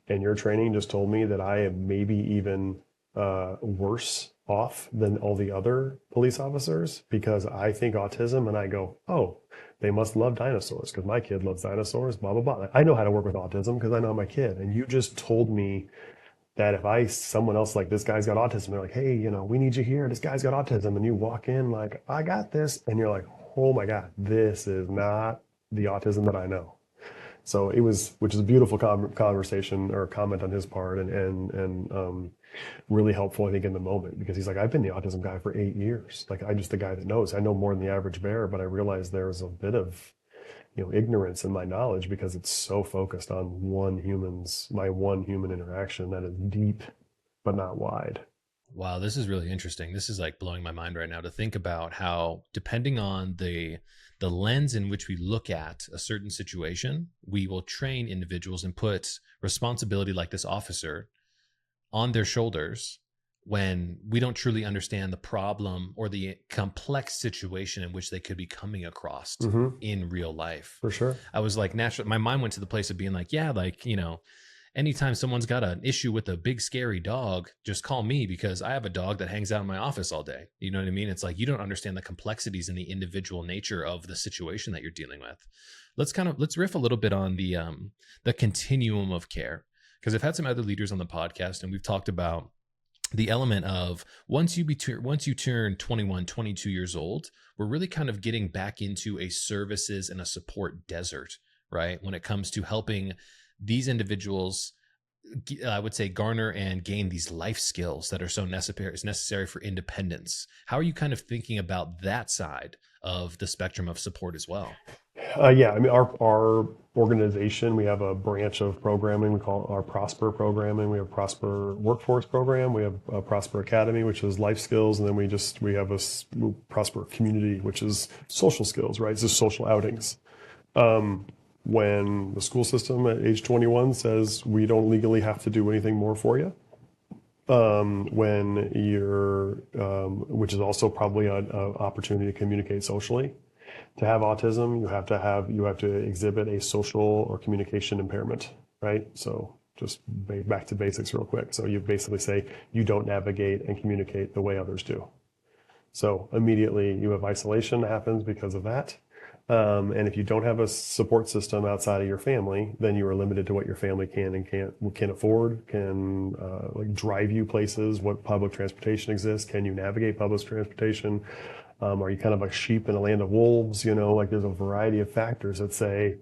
A: and your training just told me that I am maybe even worse off than all the other police officers because I think autism, and I go, oh, they must love dinosaurs because my kid loves dinosaurs, blah, blah, blah. I know how to work with autism because I know my kid. And you just told me that if someone else like, this guy's got autism, they're like, hey, we need you here. This guy's got autism. And you walk in like, I got this. And you're like, oh my God, this is not the autism that I know. So which is a beautiful conversation or comment on his part, and really helpful, I think, in the moment, because he's like, I've been the autism guy for 8 years. Like, I'm just the guy that knows. I know more than the average bear, but I realized there's a bit of, ignorance in my knowledge because it's so focused on my one human interaction that is deep, but not wide.
B: Wow, this is really interesting. This is like blowing my mind right now to think about how, depending on the lens in which we look at a certain situation, we will train individuals and put responsibility like this officer on their shoulders when we don't truly understand the problem or the complex situation in which they could be coming across in real life.
A: For sure.
B: I was like, naturally, my mind went to the place of being like, yeah, like, anytime someone's got an issue with a big scary dog, just call me because I have a dog that hangs out in my office all day. You know what I mean? It's like, you don't understand the complexities and the individual nature of the situation that you're dealing with. Let's riff a little bit on the continuum of care, because I've had some other leaders on the podcast and we've talked about the element of once you turn 21, 22 years old, we're really kind of getting back into a services and a support desert, right? When it comes to helping these individuals, I would say, garner and gain these life skills that are so necessary for independence. How are you kind of thinking about that side of the spectrum of support as well?
A: Yeah, I mean, our organization, we have a branch of programming. We call it our Prosper programming. We have Prosper Workforce program. We have a Prosper Academy, which is life skills. And then we have a Prosper Community, which is social skills, right? It's just social outings. When the school system at age 21 says we don't legally have to do anything more for you, when you're, which is also probably an opportunity to communicate socially. To have autism, you have to exhibit a social or communication impairment, right? So just back to basics real quick. So you basically say you don't navigate and communicate the way others do. So immediately you have isolation that happens because of that. And if you don't have a support system outside of your family, then you are limited to what your family can and can afford, like drive you places, what public transportation exists. Can you navigate public transportation? Are you kind of a sheep in a land of wolves? Like there's a variety of factors that say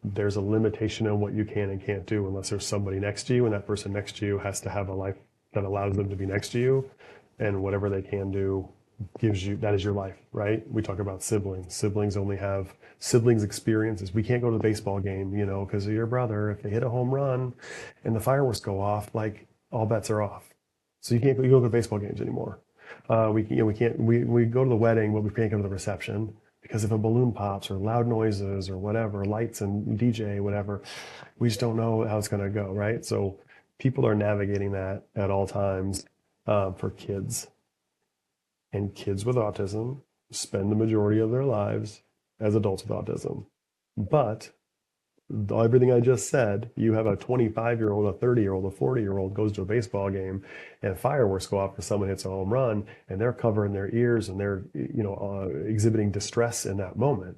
A: there's a limitation on what you can and can't do unless there's somebody next to you, and that person next to you has to have a life that allows them to be next to you, and whatever they can do that is your life, right? We talk about siblings. Siblings experiences. We can't go to the baseball game, because of your brother. If they hit a home run and the fireworks go off, like all bets are off. So you don't go to baseball games anymore. We go to the wedding, but we can't go to the reception because if a balloon pops or loud noises or whatever, lights and DJ, whatever, we just don't know how it's going to go, right? So people are navigating that at all times for kids. And kids with autism spend the majority of their lives as adults with autism. But everything I just said, you have a 25-year-old, a 30-year-old, a 40-year-old goes to a baseball game and fireworks go off because someone hits a home run and they're covering their ears and they're, exhibiting distress in that moment.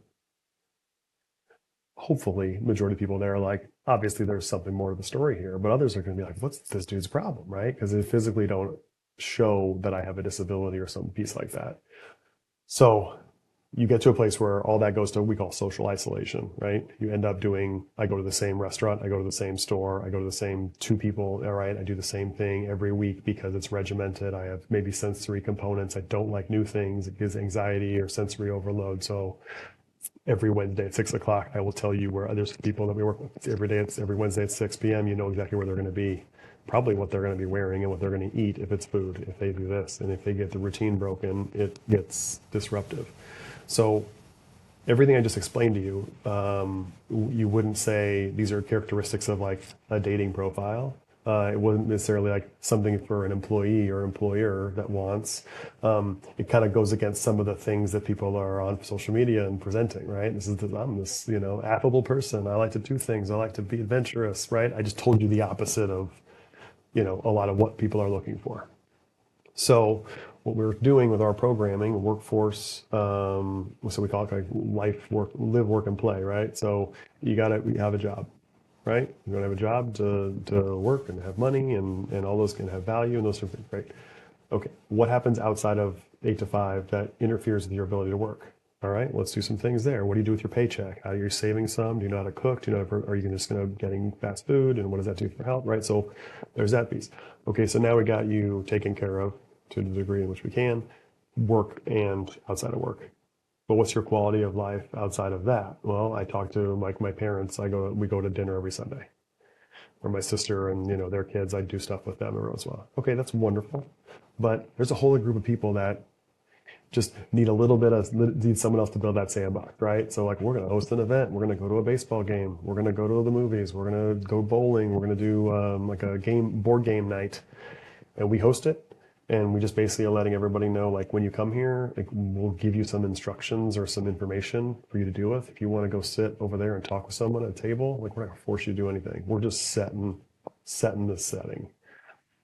A: Hopefully, majority of people there are like, obviously there's something more to the story here, but others are going to be like, what's this dude's problem, right? Because they physically don't show that I have a disability or some piece like that. So you get to a place where all that goes to we call social isolation, right? You end up doing, I go to the same restaurant, I go to the same store, I go to the same two people, all right? I do the same thing every week because it's regimented. I have maybe sensory components. I don't like new things. It gives anxiety or sensory overload. So every Wednesday at 6 o'clock, I will tell you where there's people that we work with every day. It's every Wednesday at 6 p.m. You know exactly where they're going to be, probably what they're going to be wearing and what they're going to eat if it's food, if they do this. And if they get the routine broken, it gets disruptive. So everything I just explained to you, you wouldn't say these are characteristics of like a dating profile. It wasn't necessarily like something for an employee or employer that wants. It kind of goes against some of the things that people are on social media and presenting, right? I'm this, affable person. I like to do things. I like to be adventurous, right? I just told you the opposite of, a lot of what people are looking for. So what we're doing with our programming, workforce, so we call it like live, work, and play, right? So we have a job, right? You're gonna have a job to work and have money and all those can have value and those sort of things, right? Okay, what happens outside of 8 to 5 that interferes with your ability to work? All right, let's do some things there. What do you do with your paycheck? Are you saving some? Do you know how to cook? Are you just going to getting fast food? And what does that do for health, right? So there's that piece. Okay, so now we got you taken care of to the degree in which we can, work and outside of work. But what's your quality of life outside of that? Well, I talk to my parents. We go to dinner every Sunday. Or my sister and their kids, I do stuff with them every once in a while. Okay, that's wonderful. But there's a whole group of people that just need someone else to build that sandbox, right? So like we're going to host an event, we're going to go to a baseball game, we're going to go to the movies, we're going to go bowling, we're going to do like a board game night, and we host it. And we just basically are letting everybody know, like, when you come here, like, we'll give you some instructions or some information for you to deal with. If you want to go sit over there and talk with someone at a table, like, we're not going to force you to do anything. We're just setting the setting.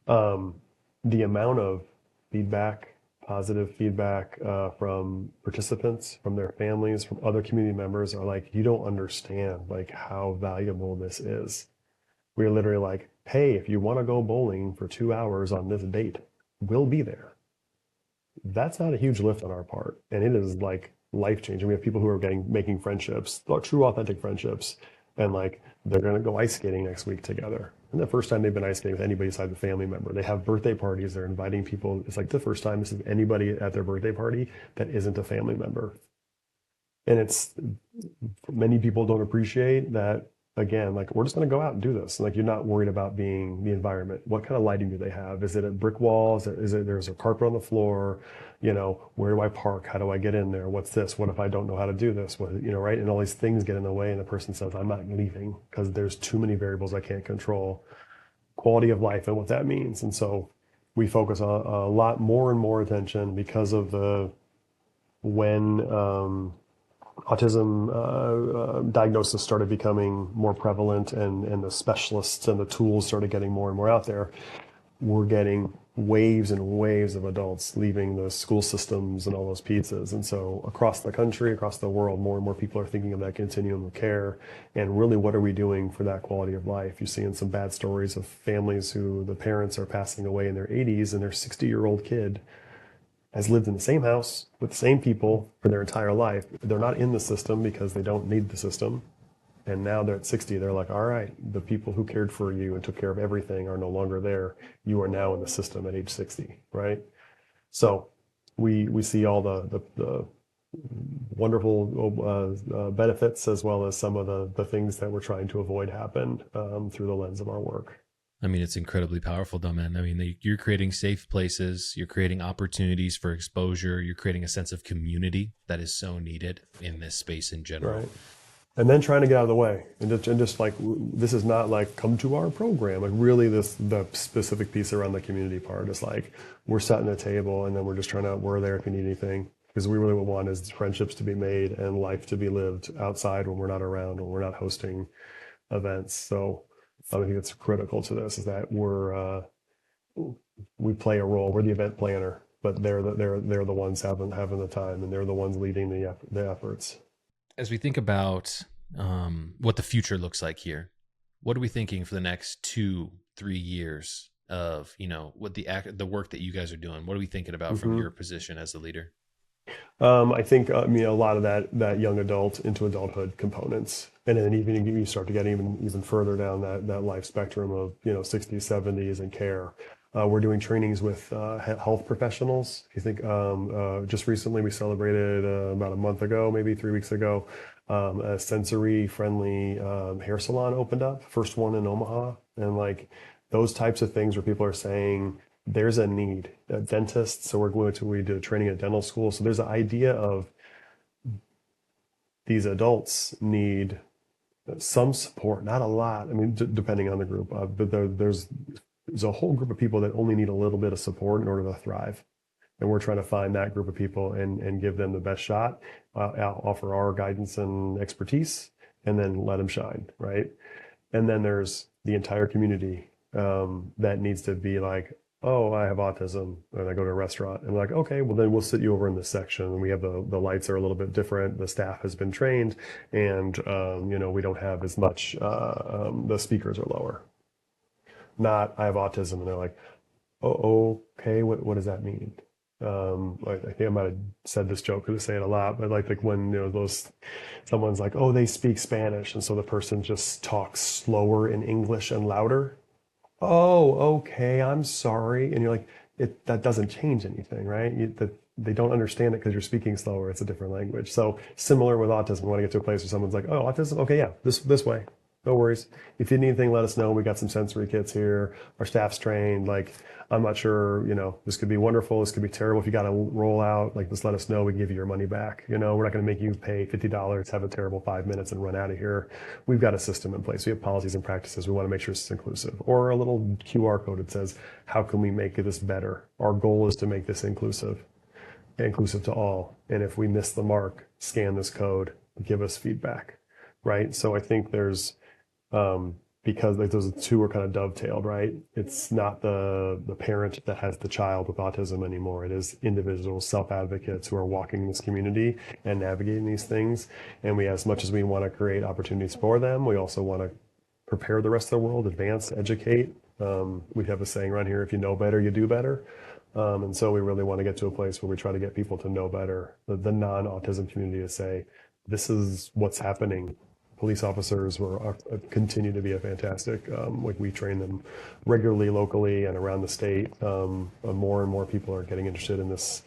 A: The amount of feedback, positive feedback from participants, from their families, from other community members are like, you don't understand, like, how valuable this is. We're literally like, hey, if you want to go bowling for 2 hours on this date, we'll be there. That's not a huge lift on our part. And it is like life changing. We have people who are making friendships, true authentic friendships. And like, they're going to go ice skating next week together. And the first time they've been ice skating with anybody besides a family member. They have birthday parties. They're inviting people. It's like the first time this is anybody at their birthday party that isn't a family member. And it's, many people don't appreciate that. Again, like, we're just going to go out and do this. Like, you're not worried about being the environment. What kind of lighting do they have? Is it a brick wall? There's a carpet on the floor? Where do I park? How do I get in there? What's this? What if I don't know how to do this? Right? And all these things get in the way, and the person says, I'm not leaving because there's too many variables I can't control. Quality of life and what that means. And so we focus on a lot more and more attention because of when autism diagnosis started becoming more prevalent and the specialists and the tools started getting more and more out there. We're getting waves and waves of adults leaving the school systems and all those pieces. And so across the country, across the world, more and more people are thinking of that continuum of care. And really, what are we doing for that quality of life? You're seeing some bad stories of families who the parents are passing away in their 80s and their 60-year-old kid has lived in the same house with the same people for their entire life. They're not in the system because they don't need the system. And now they're at 60. They're like, all right, the people who cared for you and took care of everything are no longer there. You are now in the system at age 60, right? So we see all the wonderful benefits as well as some of the things that we're trying to avoid happen through the lens of our work.
B: I mean, it's incredibly powerful, though, man. I mean, you're creating safe places, you're creating opportunities for exposure, you're creating a sense of community that is so needed in this space in general.
A: Right. and then trying to get out of the way, and just like, this is not like come to our program, like really the specific piece around the community part is like, we're setting a table and then we're just trying to, we're there if you need anything, because we really want is friendships to be made and life to be lived outside when we're not around, when we're not hosting events. So I think it's critical to this is that we play a role. We're the event planner, but they're the ones having the time, and they're the ones leading the efforts.
B: As we think about what the future looks like here, what are we thinking for the next 2-3 years of, what the work that you guys are doing? What are we thinking about from your position as the leader?
A: I think a lot of that young adult into adulthood components, and then even you start to get even further down that life spectrum of 60s, 70s, and care. We're doing trainings with health professionals. I think just recently we celebrated about a month ago, maybe 3 weeks ago, a sensory-friendly hair salon opened up, first one in Omaha, and like those types of things where people are saying there's a need. Dentists, so we did training at dental school. So there's an idea of these adults need some support, not a lot. I mean, depending on the group, but there's a whole group of people that only need a little bit of support in order to thrive. And we're trying to find that group of people and give them the best shot, offer our guidance and expertise, and then let them shine, right? And then there's the entire community that needs to be like, oh, I have autism, and I go to a restaurant, and like, okay, well then we'll sit you over in this section. And we have the lights are a little bit different. The staff has been trained, and we don't have as much. The speakers are lower. Not I have autism, and they're like, oh, okay, what does that mean? I think I might have said this joke because I say it a lot, but like when someone's like, oh, they speak Spanish, and so the person just talks slower in English and louder. Oh, okay, I'm sorry. And you're like, that doesn't change anything, right? They don't understand it because you're speaking slower. It's a different language. So similar with autism, we want to get to a place where someone's like, oh, autism? Okay, yeah, this way. No worries. If you need anything, let us know. We got some sensory kits here. Our staff's trained. Like, I'm not sure, this could be wonderful. This could be terrible. If you got to roll out, like, just let us know. We can give you your money back. We're not going to make you pay $50, have a terrible 5 minutes and run out of here. We've got a system in place. We have policies and practices. We want to make sure it's inclusive. Or a little QR code that says, how can we make this better? Our goal is to make this inclusive to all. And if we miss the mark, scan this code, give us feedback, right? So I think there's, because like those two are kind of dovetailed, right? It's not the parent that has the child with autism anymore. It is individuals, self-advocates who are walking this community and navigating these things. And as much as we want to create opportunities for them, we also want to prepare the rest of the world, advance, educate. We have a saying around here, if you know better, you do better. And so we really want to get to a place where we try to get people to know better, the non-autism community, to say, this is what's happening. Police officers continue to be a fantastic, we train them regularly, locally, and around the state. More and more people are getting interested in this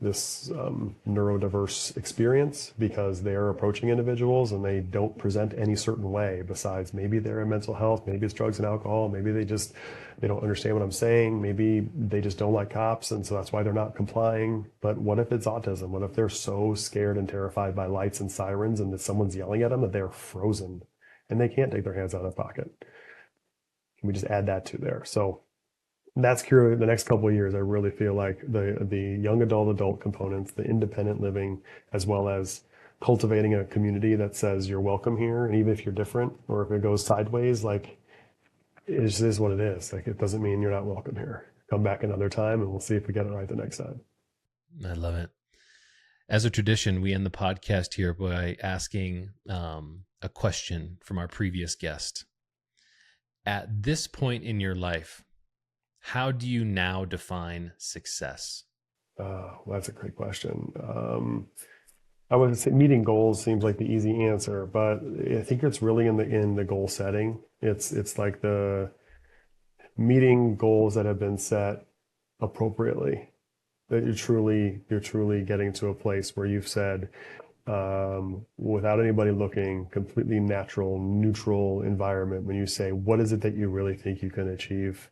A: neurodiverse experience because they are approaching individuals and they don't present any certain way besides maybe they're in mental health, maybe it's drugs and alcohol, maybe they don't understand what I'm saying, maybe they just don't like cops and so that's why they're not complying. But what if it's autism? What if they're so scared and terrified by lights and sirens and that someone's yelling at them that they're frozen and they can't take their hands out of their pocket? Can we just add that to there? So that's the next couple of years. I really feel like the young adult components, the independent living, as well as cultivating a community that says you're welcome here, and even if you're different or if it goes sideways, like it just is what it is. Like it doesn't mean you're not welcome here. Come back another time, and we'll see if we get it right the next time.
B: I love it. As a tradition, we end the podcast here by asking a question from our previous guest. At this point in your life, how do you now define success?
A: Well, that's a great question. I would say meeting goals seems like the easy answer, but I think it's really in the goal setting. It's like the meeting goals that have been set appropriately. That you're truly getting to a place where you've said, without anybody looking, completely natural, neutral environment. When you say, what is it that you really think you can achieve?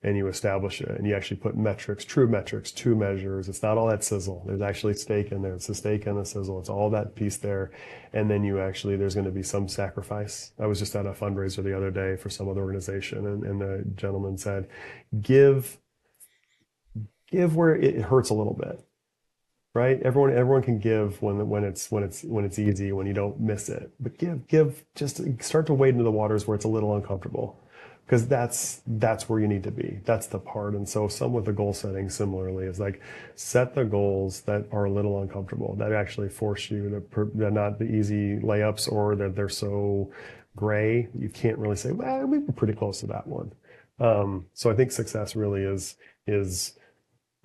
A: and you establish it, and you actually put metrics, true measures. It's not all that sizzle. There's actually steak in there. It's the steak and the sizzle. It's all that piece there. And then there's going to be some sacrifice. I was just at a fundraiser the other day for some other organization, and the gentleman said, give where it hurts a little bit, right? Everyone can give when it's easy, when you don't miss it, but give, just start to wade into the waters where it's a little uncomfortable. Because that's where you need to be. That's the part. And so some with the goal setting similarly is like, set the goals that are a little uncomfortable, that actually force you to, they're not the easy layups, or that they're so gray. You can't really say, well, we were pretty close to that one. So I think success really is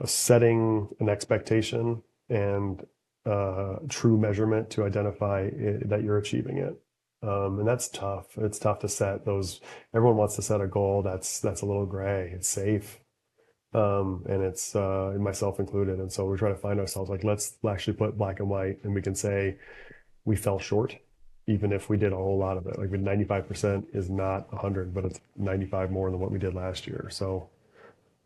A: setting an expectation and true measurement to identify that you're achieving it. And that's tough. It's tough to set those. Everyone wants to set a goal that's a little gray. It's safe. And it's myself included. And so we're trying to find ourselves like, let's actually put black and white, and we can say we fell short, even if we did a whole lot of it. Like 95% is not 100, but it's 95 more than what we did last year. So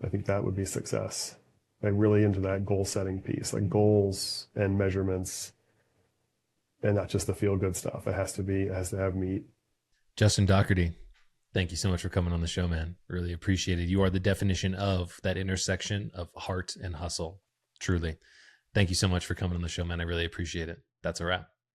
A: I think that would be success. Like really into that goal setting piece, like goals and measurements. And not just the feel good stuff. It has to have meat.
B: Justin Dougherty, thank you so much for coming on the show, man. Really appreciate it. You are the definition of that intersection of heart and hustle. Truly. Thank you so much for coming on the show, man. I really appreciate it. That's a wrap.